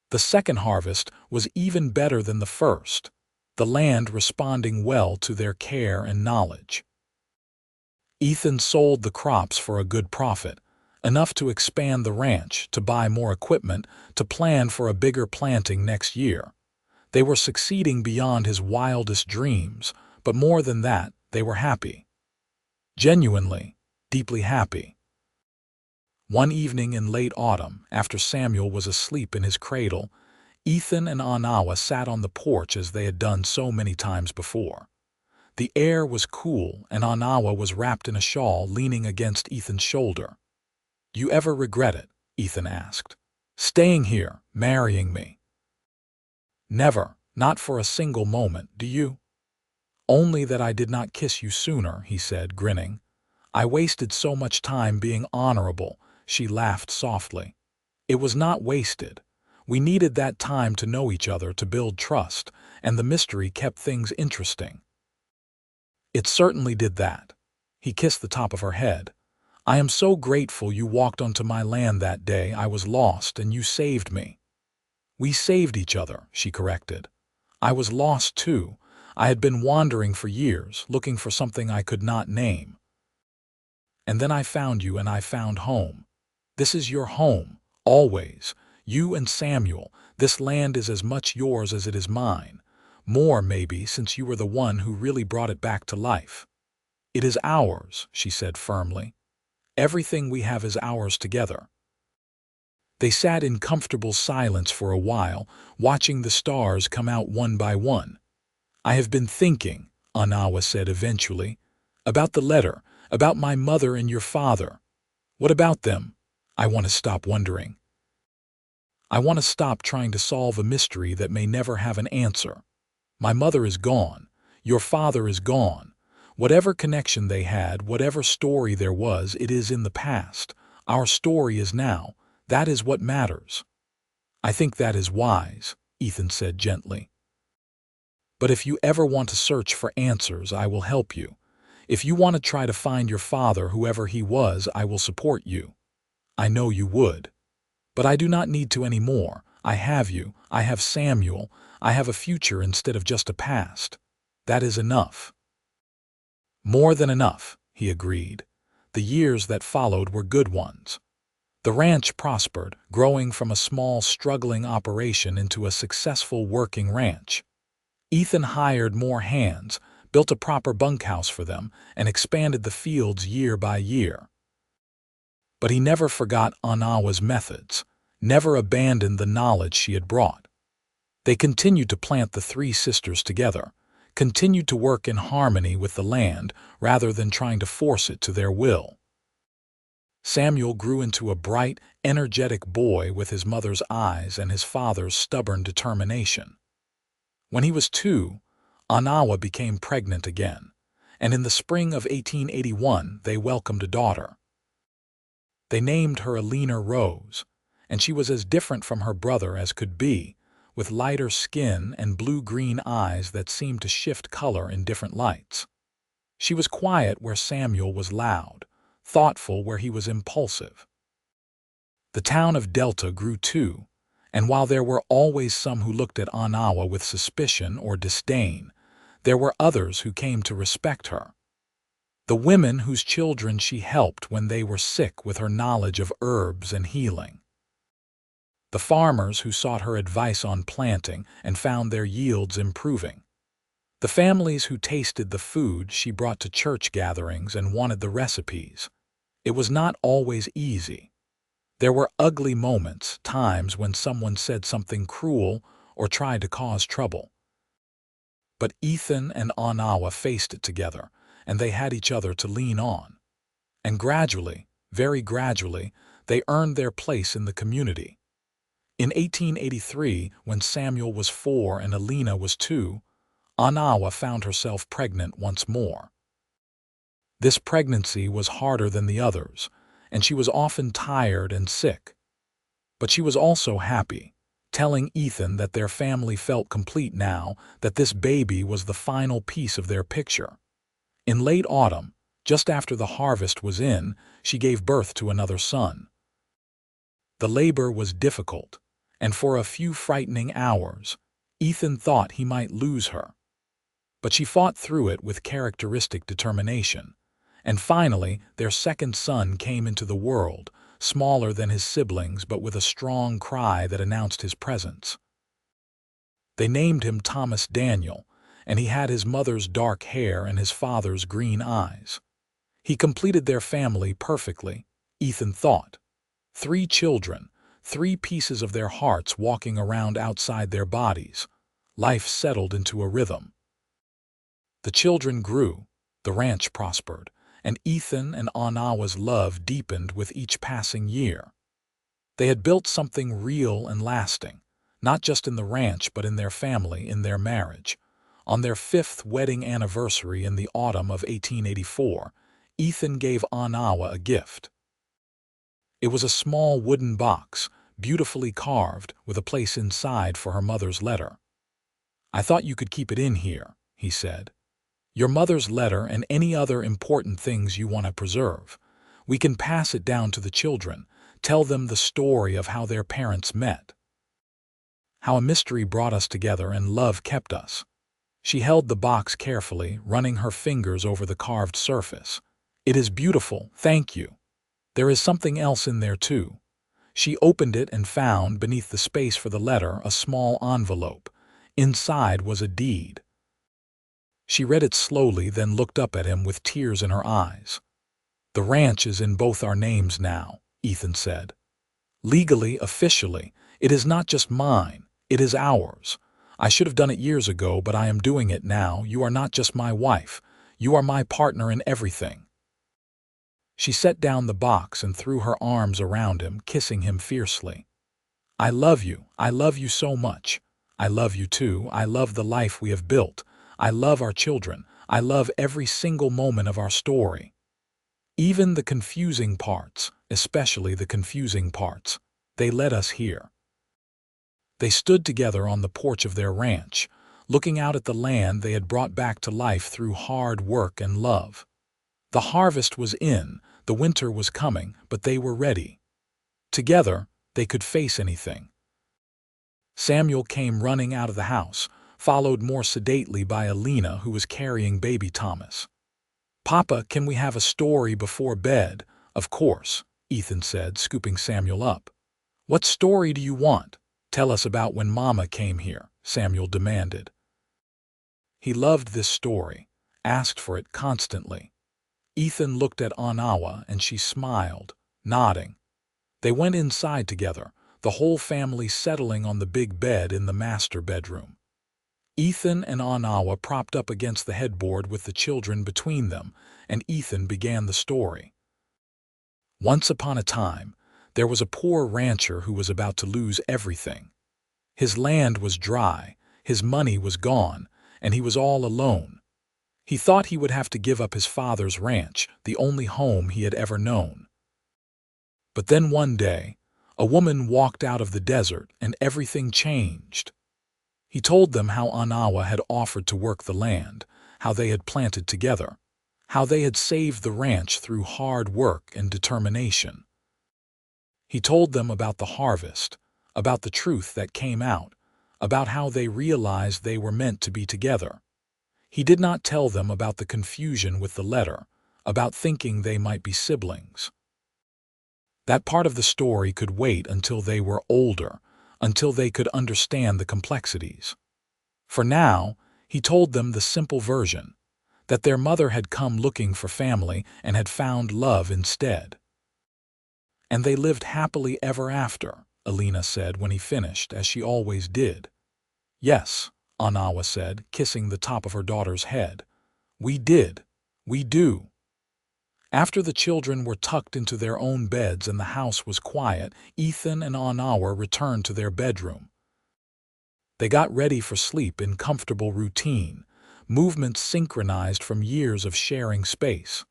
The second harvest was even better than the first, the land responding well to their care and knowledge. Ethan sold the crops for a good profit, enough to expand the ranch, to buy more equipment, to plan for a bigger planting next year. They were succeeding beyond his wildest dreams, but more than that, they were happy. Genuinely, deeply happy. One evening in late autumn, after Samuel was asleep in his cradle, Ethan and Onawa sat on the porch as they had done so many times before. The air was cool, and Onawa was wrapped in a shawl, leaning against Ethan's shoulder. "Do you ever regret it?" Ethan asked. "Staying here, marrying me?" "Never, not for a single moment, do you?" "Only that I did not kiss you sooner," he said, grinning. "I wasted so much time being honorable," she laughed softly. "It was not wasted. We needed that time to know each other, to build trust, and the mystery kept things interesting." It certainly did that. He kissed the top of her head. I am so grateful you walked onto my land that day I was lost and you saved me. We saved each other, she corrected. I was lost too. I had been wandering for years, looking for something I could not name. And then I found you and I found home. This is your home, always. You and Samuel, this land is as much yours as it is mine. More, maybe, since you were the one who really brought it back to life. It is ours, she said firmly. Everything we have is ours together. They sat in comfortable silence for a while, watching the stars come out one by one. I have been thinking, Onawa said eventually, about the letter, about my mother and your father. What about them? I want to stop wondering. I want to stop trying to solve a mystery that may never have an answer. My mother is gone. Your father is gone. Whatever connection they had, whatever story there was, it is in the past. Our story is now. That is what matters. I think that is wise, Ethan said gently. But if you ever want to search for answers, I will help you. If you want to try to find your father, whoever he was, I will support you. I know you would. But I do not need to anymore. I have you. I have Samuel. I have a future instead of just a past. That is enough. More than enough, he agreed. The years that followed were good ones. The ranch prospered, growing from a small, struggling operation into a successful working ranch. Ethan hired more hands, built a proper bunkhouse for them, and expanded the fields year by year. But he never forgot Onawa's methods, never abandoned the knowledge she had brought. They continued to plant the three sisters together, continued to work in harmony with the land rather than trying to force it to their will. Samuel grew into a bright, energetic boy with his mother's eyes and his father's stubborn determination. When he was 2, Onawa became pregnant again, and in the spring of 1881 they welcomed a daughter. They named her Alina Rose, and she was as different from her brother as could be, with lighter skin and blue-green eyes that seemed to shift color in different lights. She was quiet where Samuel was loud, thoughtful where he was impulsive. The town of Delta grew too, and while there were always some who looked at Onawa with suspicion or disdain, there were others who came to respect her. The women whose children she helped when they were sick with her knowledge of herbs and healing. The farmers who sought her advice on planting and found their yields improving. The families who tasted the food she brought to church gatherings and wanted the recipes. It was not always easy. There were ugly moments, times when someone said something cruel or tried to cause trouble. But Ethan and Onawa faced it together, and they had each other to lean on. And gradually, very gradually, they earned their place in the community. In 1883, when Samuel was 4 and Alina was 2, Onawa found herself pregnant once more. This pregnancy was harder than the others, and she was often tired and sick. But she was also happy, telling Ethan that their family felt complete now, that this baby was the final piece of their picture. In late autumn, just after the harvest was in, she gave birth to another son. The labor was difficult, and for a few frightening hours, Ethan thought he might lose her. But she fought through it with characteristic determination, and finally their second son came into the world, smaller than his siblings but with a strong cry that announced his presence. They named him Thomas Daniel, and he had his mother's dark hair and his father's green eyes. He completed their family perfectly, Ethan thought. 3 children, 3 pieces of their hearts walking around outside their bodies. Life settled into a rhythm. The children grew, the ranch prospered, and Ethan and Onawa's love deepened with each passing year. They had built something real and lasting, not just in the ranch but in their family, in their marriage. On their 5th wedding anniversary in the autumn of 1884, Ethan gave Onawa a gift. It was a small wooden box, beautifully carved, with a place inside for her mother's letter. "I thought you could keep it in here," he said. Your mother's letter and any other important things you want to preserve. We can pass it down to the children, tell them the story of how their parents met, how a mystery brought us together and love kept us. She held the box carefully, running her fingers over the carved surface. It is beautiful, thank you. There is something else in there too. She opened it and found, beneath the space for the letter, a small envelope. Inside was a deed. She read it slowly, then looked up at him with tears in her eyes. The ranch is in both our names now, Ethan said. Legally, officially, it is not just mine, it is ours. I should have done it years ago, but I am doing it now. You are not just my wife, you are my partner in everything. She set down the box and threw her arms around him, kissing him fiercely. I love you so much. I love you too, I love the life we have built. I love our children, I love every single moment of our story. Even the confusing parts, especially the confusing parts, they led us here. They stood together on the porch of their ranch, looking out at the land they had brought back to life through hard work and love. The harvest was in, the winter was coming, but they were ready. Together, they could face anything. Samuel came running out of the house, followed more sedately by Alina, who was carrying baby Thomas. Papa, can we have a story before bed? Of course, Ethan said, scooping Samuel up. What story do you want? Tell us about when Mama came here, Samuel demanded. He loved this story, asked for it constantly. Ethan looked at Onawa and she smiled, nodding. They went inside together, the whole family settling on the big bed in the master bedroom. Ethan and Onawa propped up against the headboard with the children between them, and Ethan began the story. Once upon a time, there was a poor rancher who was about to lose everything. His land was dry, his money was gone, and he was all alone. He thought he would have to give up his father's ranch, the only home he had ever known. But then one day, a woman walked out of the desert and everything changed. He told them how Onawa had offered to work the land, how they had planted together, how they had saved the ranch through hard work and determination. He told them about the harvest, about the truth that came out, about how they realized they were meant to be together. He did not tell them about the confusion with the letter, about thinking they might be siblings. That part of the story could wait until they were older, until they could understand the complexities. For now, he told them the simple version, that their mother had come looking for family and had found love instead. And they lived happily ever after, Alina said when he finished, as she always did. Yes, Onawa said, kissing the top of her daughter's head. We did. We do. After the children were tucked into their own beds and the house was quiet, Ethan and Onawa returned to their bedroom. They got ready for sleep in comfortable routine, movements synchronized from years of sharing space.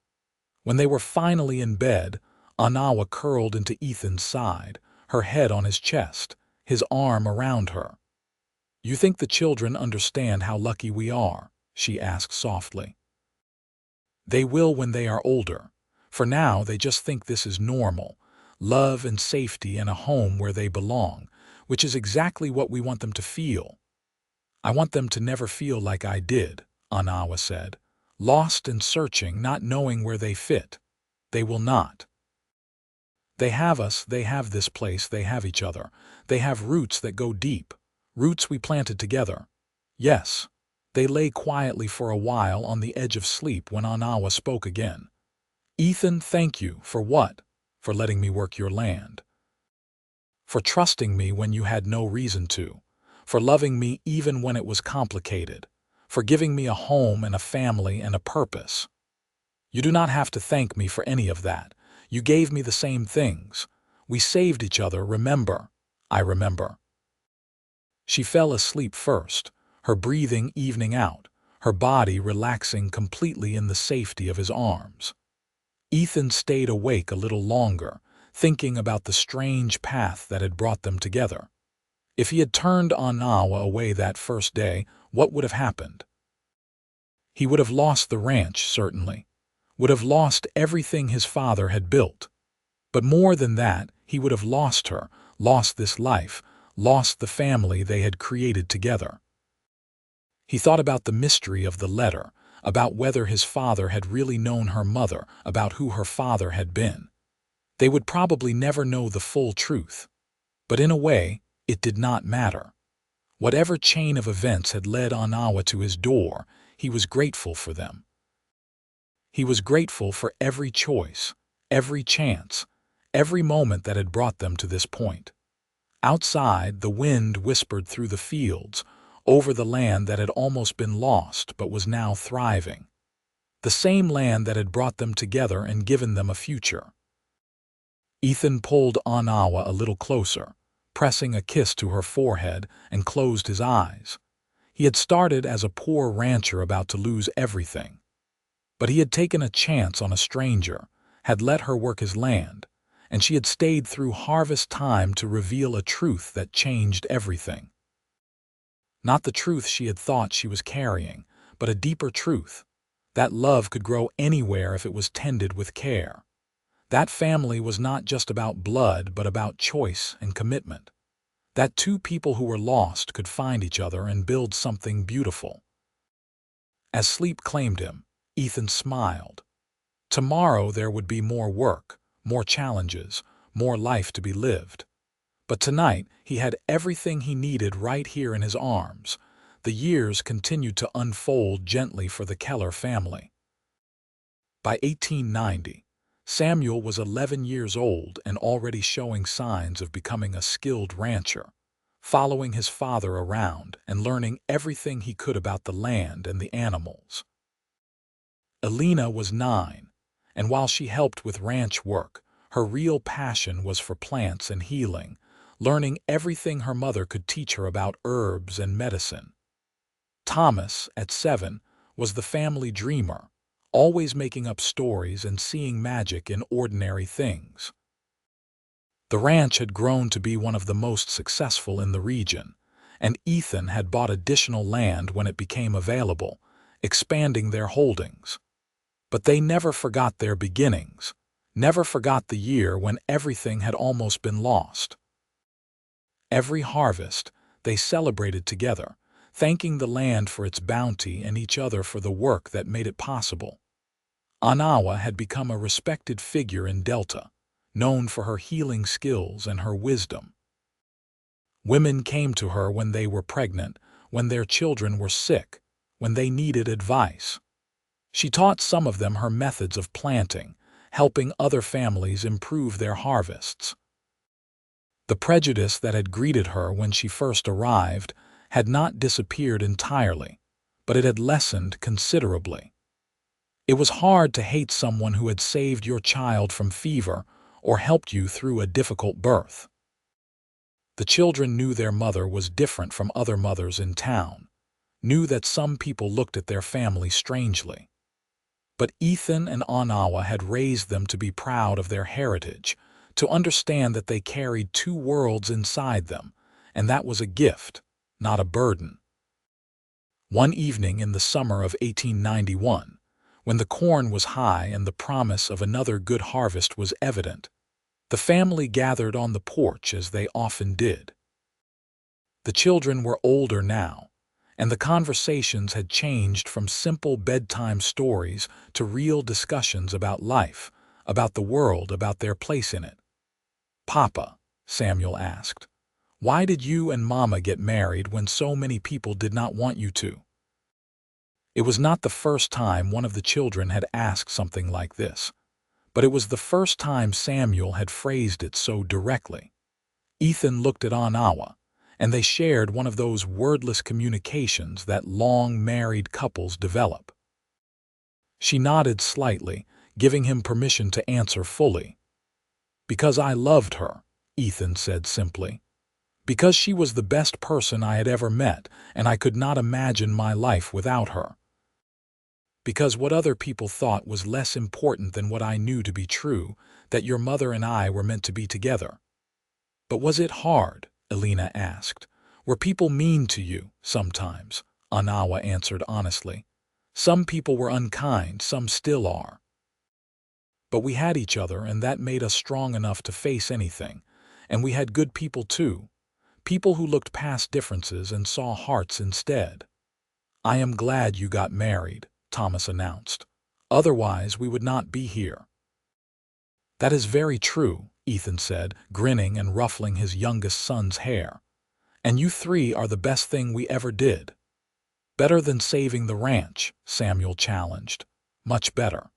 When they were finally in bed, Onawa curled into Ethan's side, her head on his chest, his arm around her. You think the children understand how lucky we are? She asked softly. They will when they are older. For now, they just think this is normal, love and safety and a home where they belong, which is exactly what we want them to feel. I want them to never feel like I did, Onawa said, lost and searching, not knowing where they fit. They will not. They have us, they have this place, they have each other. They have roots that go deep, roots we planted together. Yes. They lay quietly for a while on the edge of sleep when Onawa spoke again. Ethan, thank you. For what? For letting me work your land. For trusting me when you had no reason to. For loving me even when it was complicated. For giving me a home and a family and a purpose. You do not have to thank me for any of that. You gave me the same things. We saved each other, remember? I remember. She fell asleep first, her breathing evening out, her body relaxing completely in the safety of his arms. Ethan stayed awake a little longer, thinking about the strange path that had brought them together. If he had turned Onawa away that first day, what would have happened? He would have lost the ranch, certainly, would have lost everything his father had built. But more than that, he would have lost her, lost this life, lost the family they had created together. He thought about the mystery of the letter, about whether his father had really known her mother, about who her father had been. They would probably never know the full truth. But in a way, it did not matter. Whatever chain of events had led Onawa to his door, he was grateful for them. He was grateful for every choice, every chance, every moment that had brought them to this point. Outside, the wind whispered through the fields, over the land that had almost been lost but was now thriving. The same land that had brought them together and given them a future. Ethan pulled Onawa a little closer, pressing a kiss to her forehead, and closed his eyes. He had started as a poor rancher about to lose everything. But he had taken a chance on a stranger, had let her work his land, and she had stayed through harvest time to reveal a truth that changed everything. Not the truth she had thought she was carrying, but a deeper truth, that love could grow anywhere if it was tended with care. That family was not just about blood, but about choice and commitment. That two people who were lost could find each other and build something beautiful. As sleep claimed him, Ethan smiled. Tomorrow there would be more work, more challenges, more life to be lived. But tonight he had everything he needed right here in his arms. The years continued to unfold gently for the Keller family. By 1890, Samuel was 11 years old and already showing signs of becoming a skilled rancher, following his father around and learning everything he could about the land and the animals. Elena was 9, and while she helped with ranch work, her real passion was for plants and healing, learning everything her mother could teach her about herbs and medicine. Thomas, at 7, was the family dreamer, always making up stories and seeing magic in ordinary things. The ranch had grown to be one of the most successful in the region, and Ethan had bought additional land when it became available, expanding their holdings. But they never forgot their beginnings, never forgot the year when everything had almost been lost. Every harvest, they celebrated together, thanking the land for its bounty and each other for the work that made it possible. Onawa had become a respected figure in Delta, known for her healing skills and her wisdom. Women came to her when they were pregnant, when their children were sick, when they needed advice. She taught some of them her methods of planting, helping other families improve their harvests. The prejudice that had greeted her when she first arrived had not disappeared entirely, but it had lessened considerably. It was hard to hate someone who had saved your child from fever or helped you through a difficult birth. The children knew their mother was different from other mothers in town, knew that some people looked at their family strangely. But Ethan and Onawa had raised them to be proud of their heritage, to understand that they carried two worlds inside them, and that was a gift, not a burden. One evening in the summer of 1891, when the corn was high and the promise of another good harvest was evident, the family gathered on the porch as they often did. The children were older now, and the conversations had changed from simple bedtime stories to real discussions about life, about the world, about their place in it. "Papa," Samuel asked, "why did you and Mama get married when so many people did not want you to?" It was not the first time one of the children had asked something like this, but it was the first time Samuel had phrased it so directly. Ethan looked at Onawa, and they shared one of those wordless communications that long married couples develop. She nodded slightly, giving him permission to answer fully. "Because I loved her," Ethan said simply. "Because she was the best person I had ever met, and I could not imagine my life without her. Because what other people thought was less important than what I knew to be true, that your mother and I were meant to be together." "But was it hard?" Elena asked. "Were people mean to you sometimes?" Onawa answered honestly. Some people were unkind, some still are. But we had each other, and that made us strong enough to face anything. And we had good people too. People who looked past differences and saw hearts instead. "I am glad you got married," Thomas announced. "Otherwise, we would not be here." "That is very true," Ethan said, grinning and ruffling his youngest son's hair. "And you three are the best thing we ever did." "Better than saving the ranch," Samuel challenged. "Much better.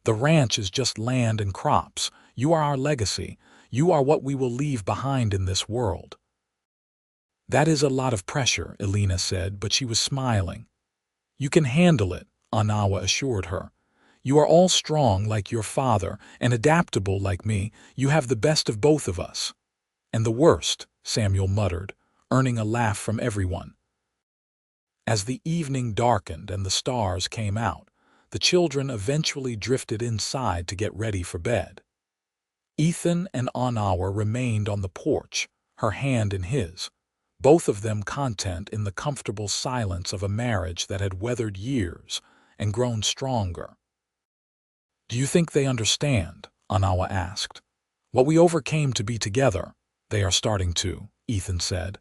The ranch is just land and crops. You are our legacy. You are what we will leave behind in this world." "That is a lot of pressure," Elena said, but she was smiling. "You can handle it," Onawa assured her. "You are all strong like your father and adaptable like me. You have the best of both of us." "And the worst," Samuel muttered, earning a laugh from everyone. As the evening darkened and the stars came out, the children eventually drifted inside to get ready for bed. Ethan and Onawa remained on the porch, her hand in his, both of them content in the comfortable silence of a marriage that had weathered years and grown stronger. "Do you think they understand?" Onawa asked. "What we overcame to be together?" "They are starting to," Ethan said.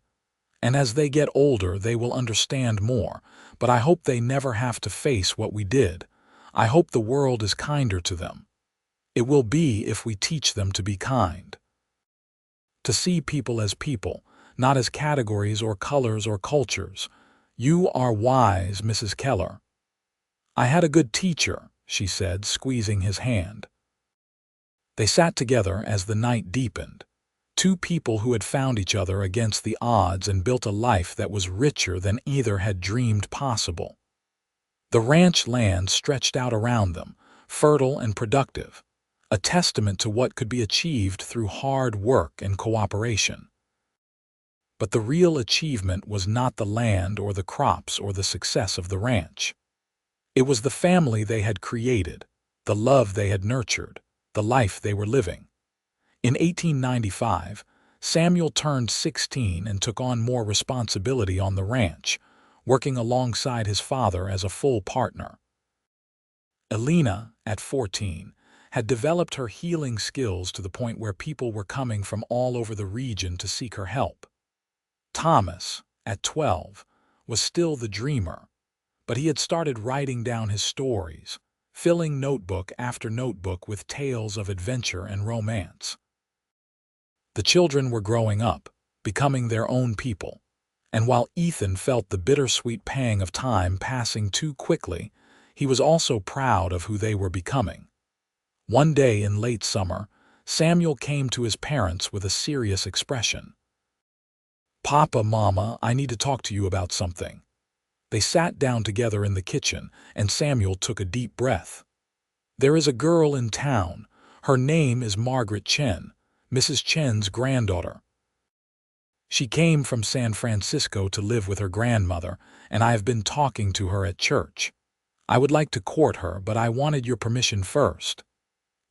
"And as they get older, they will understand more, but I hope they never have to face what we did. I hope the world is kinder to them. It will be if we teach them to be kind. To see people as people, not as categories or colors or cultures. You are wise, Mrs. Keller." "I had a good teacher," she said, squeezing his hand. They sat together as the night deepened. Two people who had found each other against the odds and built a life that was richer than either had dreamed possible. The ranch land stretched out around them, fertile and productive, a testament to what could be achieved through hard work and cooperation. But the real achievement was not the land or the crops or the success of the ranch. It was the family they had created, the love they had nurtured, the life they were living. In 1895, Samuel turned 16 and took on more responsibility on the ranch, working alongside his father as a full partner. Elena, at 14, had developed her healing skills to the point where people were coming from all over the region to seek her help. Thomas, at 12, was still the dreamer, but he had started writing down his stories, filling notebook after notebook with tales of adventure and romance. The children were growing up, becoming their own people, and while Ethan felt the bittersweet pang of time passing too quickly, he was also proud of who they were becoming. One day in late summer, Samuel came to his parents with a serious expression. "Papa, Mama, I need to talk to you about something." They sat down together in the kitchen, and Samuel took a deep breath. "There is a girl in town. Her name is Margaret Chen, Mrs. Chen's granddaughter. She came from San Francisco to live with her grandmother, and I have been talking to her at church. I would like to court her, but I wanted your permission first."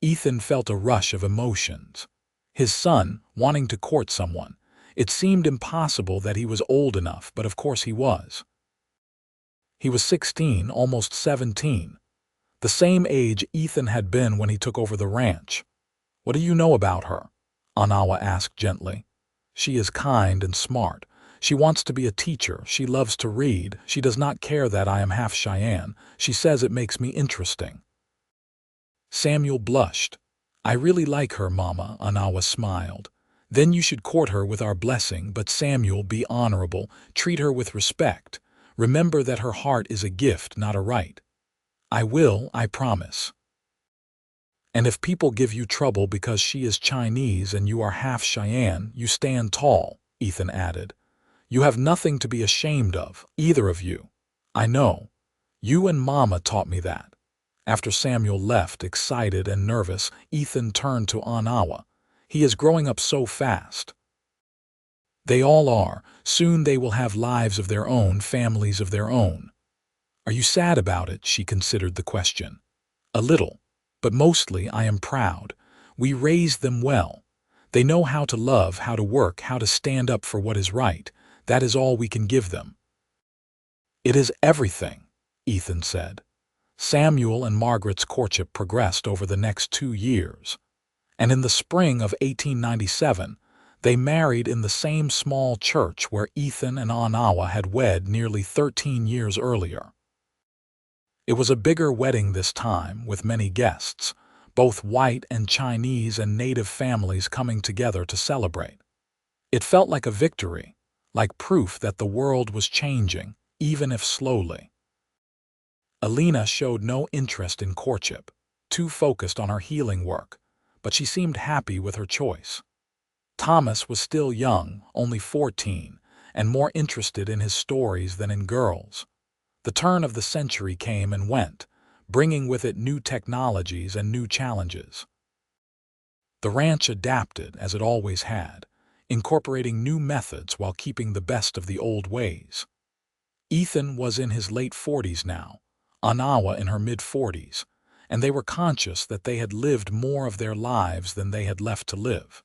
Ethan felt a rush of emotions. His son wanting to court someone. It seemed impossible that he was old enough, but of course he was. He was 16, almost 17, the same age Ethan had been when he took over the ranch. "What do you know about her?" Onawa asked gently. "She is kind and smart. She wants to be a teacher. She loves to read. She does not care that I am half Cheyenne. She says it makes me interesting." Samuel blushed. "I really like her, Mama," Onawa smiled. "Then you should court her with our blessing, but Samuel, be honorable, treat her with respect. Remember that her heart is a gift, not a right." "I will, I promise." "And if people give you trouble because she is Chinese and you are half Cheyenne, you stand tall," Ethan added. "You have nothing to be ashamed of, either of you. I know. You and Mama taught me that." After Samuel left, excited and nervous, Ethan turned to Onawa. "He is growing up so fast." "They all are. Soon they will have lives of their own, families of their own." "Are you sad about it?" She considered the question. "A little. But mostly I am proud. We raised them well. They know how to love, how to work, how to stand up for what is right. That is all we can give them." "It is everything," Ethan said. Samuel and Margaret's courtship progressed over the next 2 years, and in the spring of 1897, they married in the same small church where Ethan and Onawa had wed nearly 13 years earlier. It was a bigger wedding this time, with many guests, both white and Chinese and native families coming together to celebrate. It felt like a victory, like proof that the world was changing, even if slowly. Alina showed no interest in courtship, too focused on her healing work, but she seemed happy with her choice. Thomas was still young, only 14, and more interested in his stories than in girls. The turn of the century came and went, bringing with it new technologies and new challenges. The ranch adapted, as it always had, incorporating new methods while keeping the best of the old ways. Ethan was in his late 40s now, Onawa in her mid-40s, and they were conscious that they had lived more of their lives than they had left to live.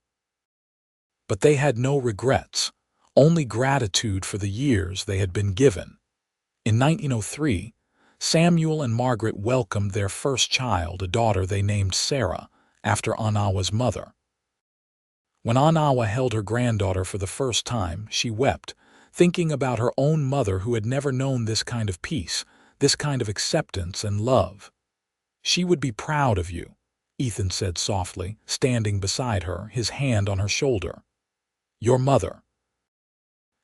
But they had no regrets, only gratitude for the years they had been given. In 1903, Samuel and Margaret welcomed their first child, a daughter they named Sarah, after Onawa's mother. When Onawa held her granddaughter for the first time, she wept, thinking about her own mother who had never known this kind of peace, this kind of acceptance and love. "She would be proud of you," Ethan said softly, standing beside her, his hand on her shoulder. "Your mother.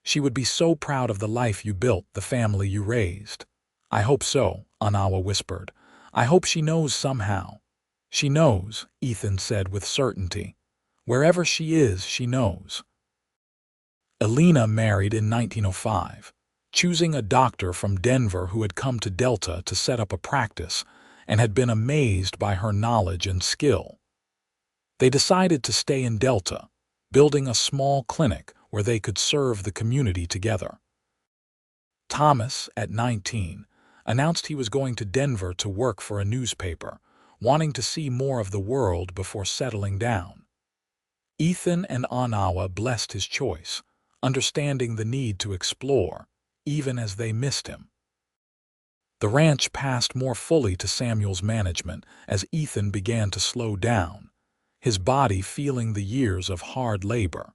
She would be so proud of the life you built, the family you raised." "I hope so," Onawa whispered. "I hope she knows somehow." "She knows," Ethan said with certainty. "Wherever she is, she knows." Alina married in 1905, choosing a doctor from Denver who had come to Delta to set up a practice and had been amazed by her knowledge and skill. They decided to stay in Delta, building a small clinic where they could serve the community together. Thomas, at 19, announced he was going to Denver to work for a newspaper, wanting to see more of the world before settling down. Ethan and Onawa blessed his choice, understanding the need to explore, even as they missed him. The ranch passed more fully to Samuel's management as Ethan began to slow down, his body feeling the years of hard labor.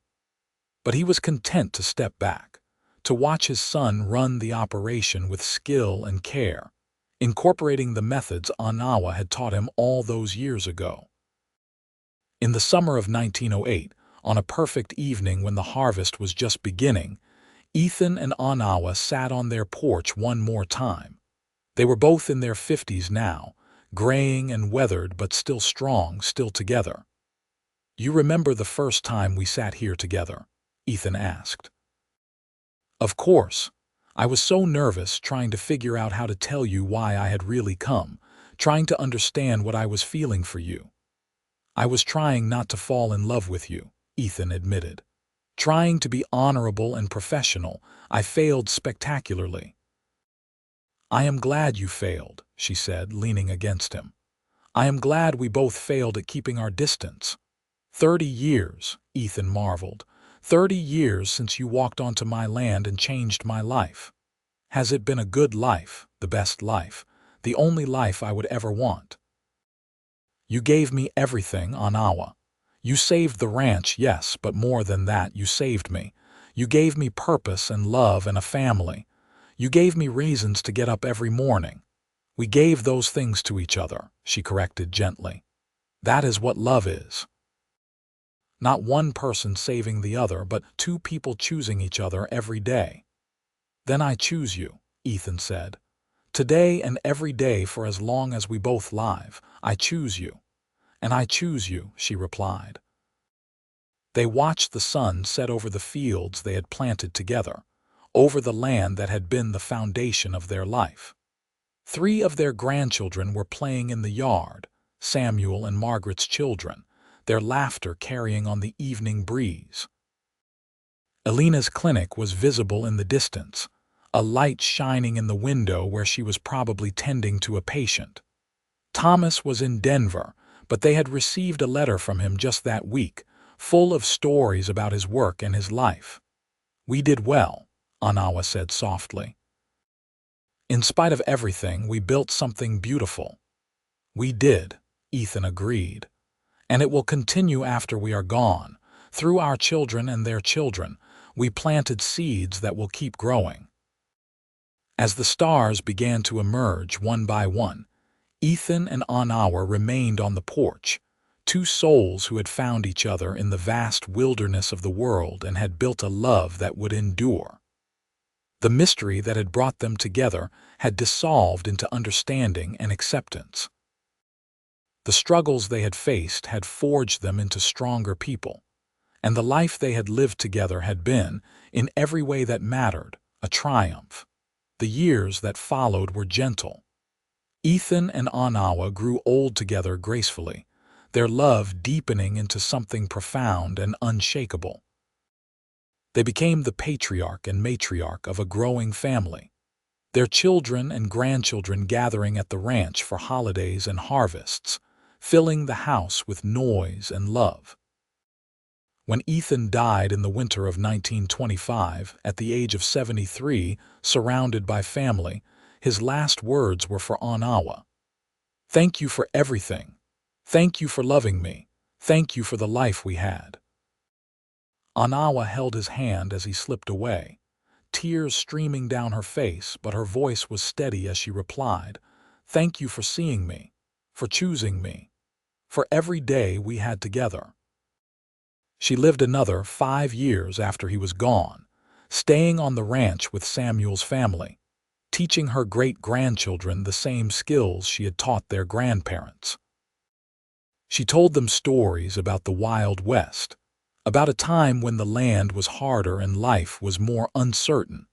But he was content to step back, to watch his son run the operation with skill and care, incorporating the methods Onawa had taught him all those years ago. In the summer of 1908, on a perfect evening when the harvest was just beginning, Ethan and Onawa sat on their porch one more time. They were both in their 50s now, graying and weathered but still strong, still together. "You remember the first time we sat here together?" Ethan asked. "Of course. I was so nervous, trying to figure out how to tell you why I had really come, trying to understand what I was feeling for you. I was trying not to fall in love with you," Ethan admitted. "Trying to be honorable and professional, I failed spectacularly." "I am glad you failed," she said, leaning against him. "I am glad we both failed at keeping our distance." 30 years, Ethan marveled. 30 years since you walked onto my land and changed my life. Has it been a good life, the best life, the only life I would ever want? You gave me everything, Onawa. You saved the ranch, yes, but more than that, you saved me. You gave me purpose and love and a family. You gave me reasons to get up every morning. We gave those things to each other," she corrected gently. "That is what love is. Not one person saving the other, but two people choosing each other every day." "Then I choose you," Ethan said. "Today and every day for as long as we both live, I choose you." "And I choose you," she replied. They watched the sun set over the fields they had planted together, over the land that had been the foundation of their life. 3 of their grandchildren were playing in the yard, Samuel and Margaret's children, their laughter carrying on the evening breeze. Alina's clinic was visible in the distance, a light shining in the window where she was probably tending to a patient. Thomas was in Denver, but they had received a letter from him just that week, full of stories about his work and his life. "We did well," Onawa said softly. In spite of everything, we built something beautiful. We did, Ethan agreed. And it will continue after we are gone. Through our children and their children, we planted seeds that will keep growing. As the stars began to emerge one by one, Ethan and Onawa remained on the porch, two souls who had found each other in the vast wilderness of the world and had built a love that would endure. The mystery that had brought them together had dissolved into understanding and acceptance. The struggles they had faced had forged them into stronger people, and the life they had lived together had been, in every way that mattered, a triumph. The years that followed were gentle. Ethan and Onawa grew old together gracefully, their love deepening into something profound and unshakable. They became the patriarch and matriarch of a growing family, their children and grandchildren gathering at the ranch for holidays and harvests, filling the house with noise and love. When Ethan died in the winter of 1925, at the age of 73, surrounded by family, his last words were for Onawa. "Thank you for everything. Thank you for loving me. Thank you for the life we had." Onawa held his hand as he slipped away, tears streaming down her face, but her voice was steady as she replied, "Thank you for seeing me, for choosing me, for every day we had together." She lived another 5 years after he was gone, staying on the ranch with Samuel's family, teaching her great-grandchildren the same skills she had taught their grandparents. She told them stories about the Wild West, about a time when the land was harder and life was more uncertain,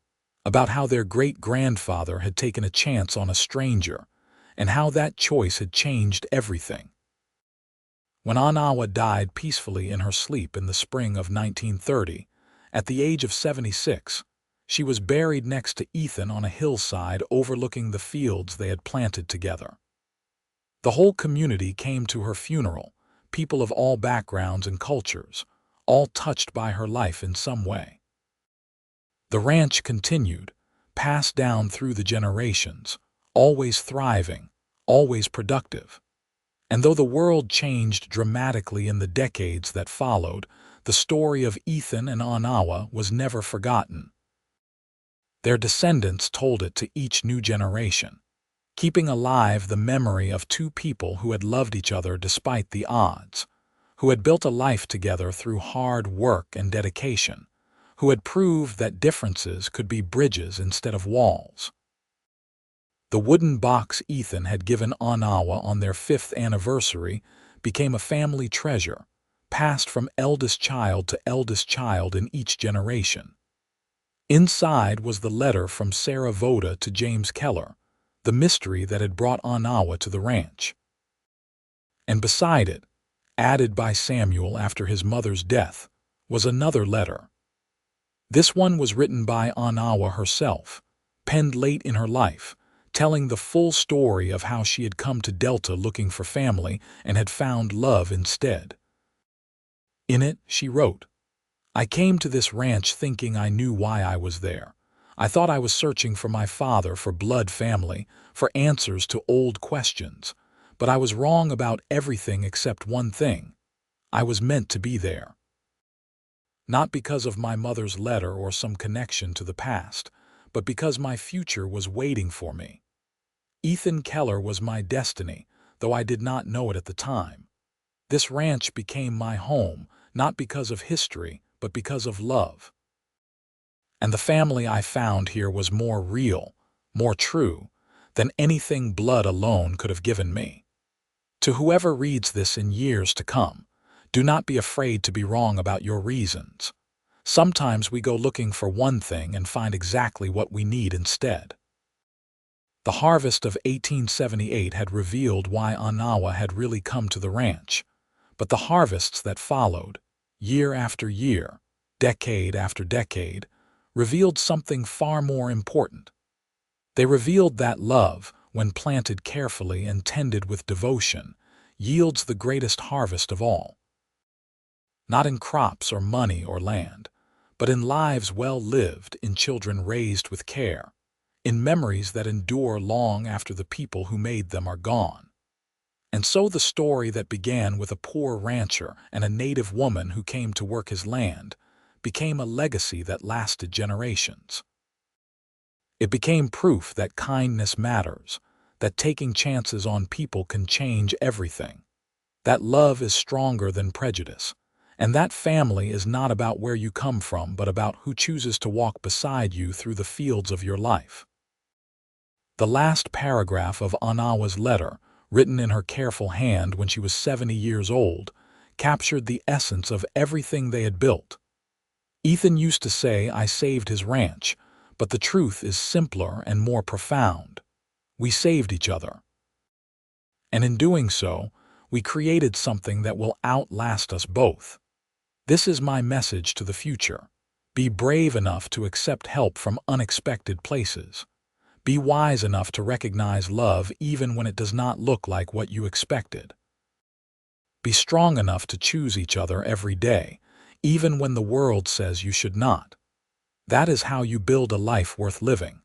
about how their great-grandfather had taken a chance on a stranger, and how that choice had changed everything. When Onawa died peacefully in her sleep in the spring of 1930, at the age of 76, she was buried next to Ethan on a hillside overlooking the fields they had planted together. The whole community came to her funeral, people of all backgrounds and cultures, all touched by her life in some way. The ranch continued, passed down through the generations, always thriving, always productive. And though the world changed dramatically in the decades that followed, the story of Ethan and Onawa was never forgotten. Their descendants told it to each new generation, keeping alive the memory of two people who had loved each other despite the odds, who had built a life together through hard work and dedication, who had proved that differences could be bridges instead of walls. The wooden box Ethan had given Onawa on their 5th anniversary became a family treasure, passed from eldest child to eldest child in each generation. Inside was the letter from Onawa Voda to James Keller, the mystery that had brought Onawa to the ranch. And beside it, added by Samuel after his mother's death, was another letter. This one was written by Onawa herself, penned late in her life, telling the full story of how she had come to Delta looking for family and had found love instead. In it, she wrote, "I came to this ranch thinking I knew why I was there. I thought I was searching for my father, for blood family, for answers to old questions. But I was wrong about everything except one thing. I was meant to be there. Not because of my mother's letter or some connection to the past, but because my future was waiting for me. Ethan Keller was my destiny, though I did not know it at the time. This ranch became my home, not because of history, but because of love. And the family I found here was more real, more true, than anything blood alone could have given me." To whoever reads this in years to come, do not be afraid to be wrong about your reasons. Sometimes we go looking for one thing and find exactly what we need instead. The harvest of 1878 had revealed why Onawa had really come to the ranch, but the harvests that followed, year after year, decade after decade, revealed something far more important. They revealed that love, when planted carefully and tended with devotion, yields the greatest harvest of all. Not in crops or money or land, but in lives well lived, in children raised with care, in memories that endure long after the people who made them are gone. And so the story that began with a poor rancher and a native woman who came to work his land became a legacy that lasted generations. It became proof that kindness matters, that taking chances on people can change everything, that love is stronger than prejudice, and that family is not about where you come from but about who chooses to walk beside you through the fields of your life. The last paragraph of Onawa's letter, written in her careful hand when she was 70 years old, captured the essence of everything they had built. Ethan used to say, "I saved his ranch," but the truth is simpler and more profound. We saved each other. And in doing so, we created something that will outlast us both. This is my message to the future. Be brave enough to accept help from unexpected places. Be wise enough to recognize love even when it does not look like what you expected. Be strong enough to choose each other every day, even when the world says you should not. That is how you build a life worth living.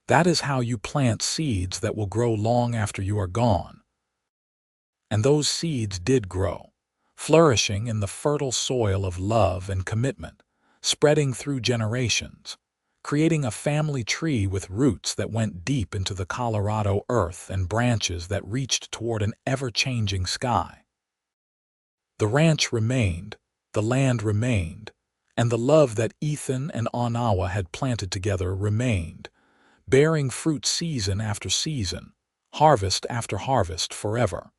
That is how you plant seeds that will grow long after you are gone. And those seeds did grow, flourishing in the fertile soil of love and commitment, spreading through generations, creating a family tree with roots that went deep into the Colorado earth and branches that reached toward an ever-changing sky. The ranch remained, the land remained, and the love that Ethan and Onawa had planted together remained, bearing fruit season after season, harvest after harvest forever.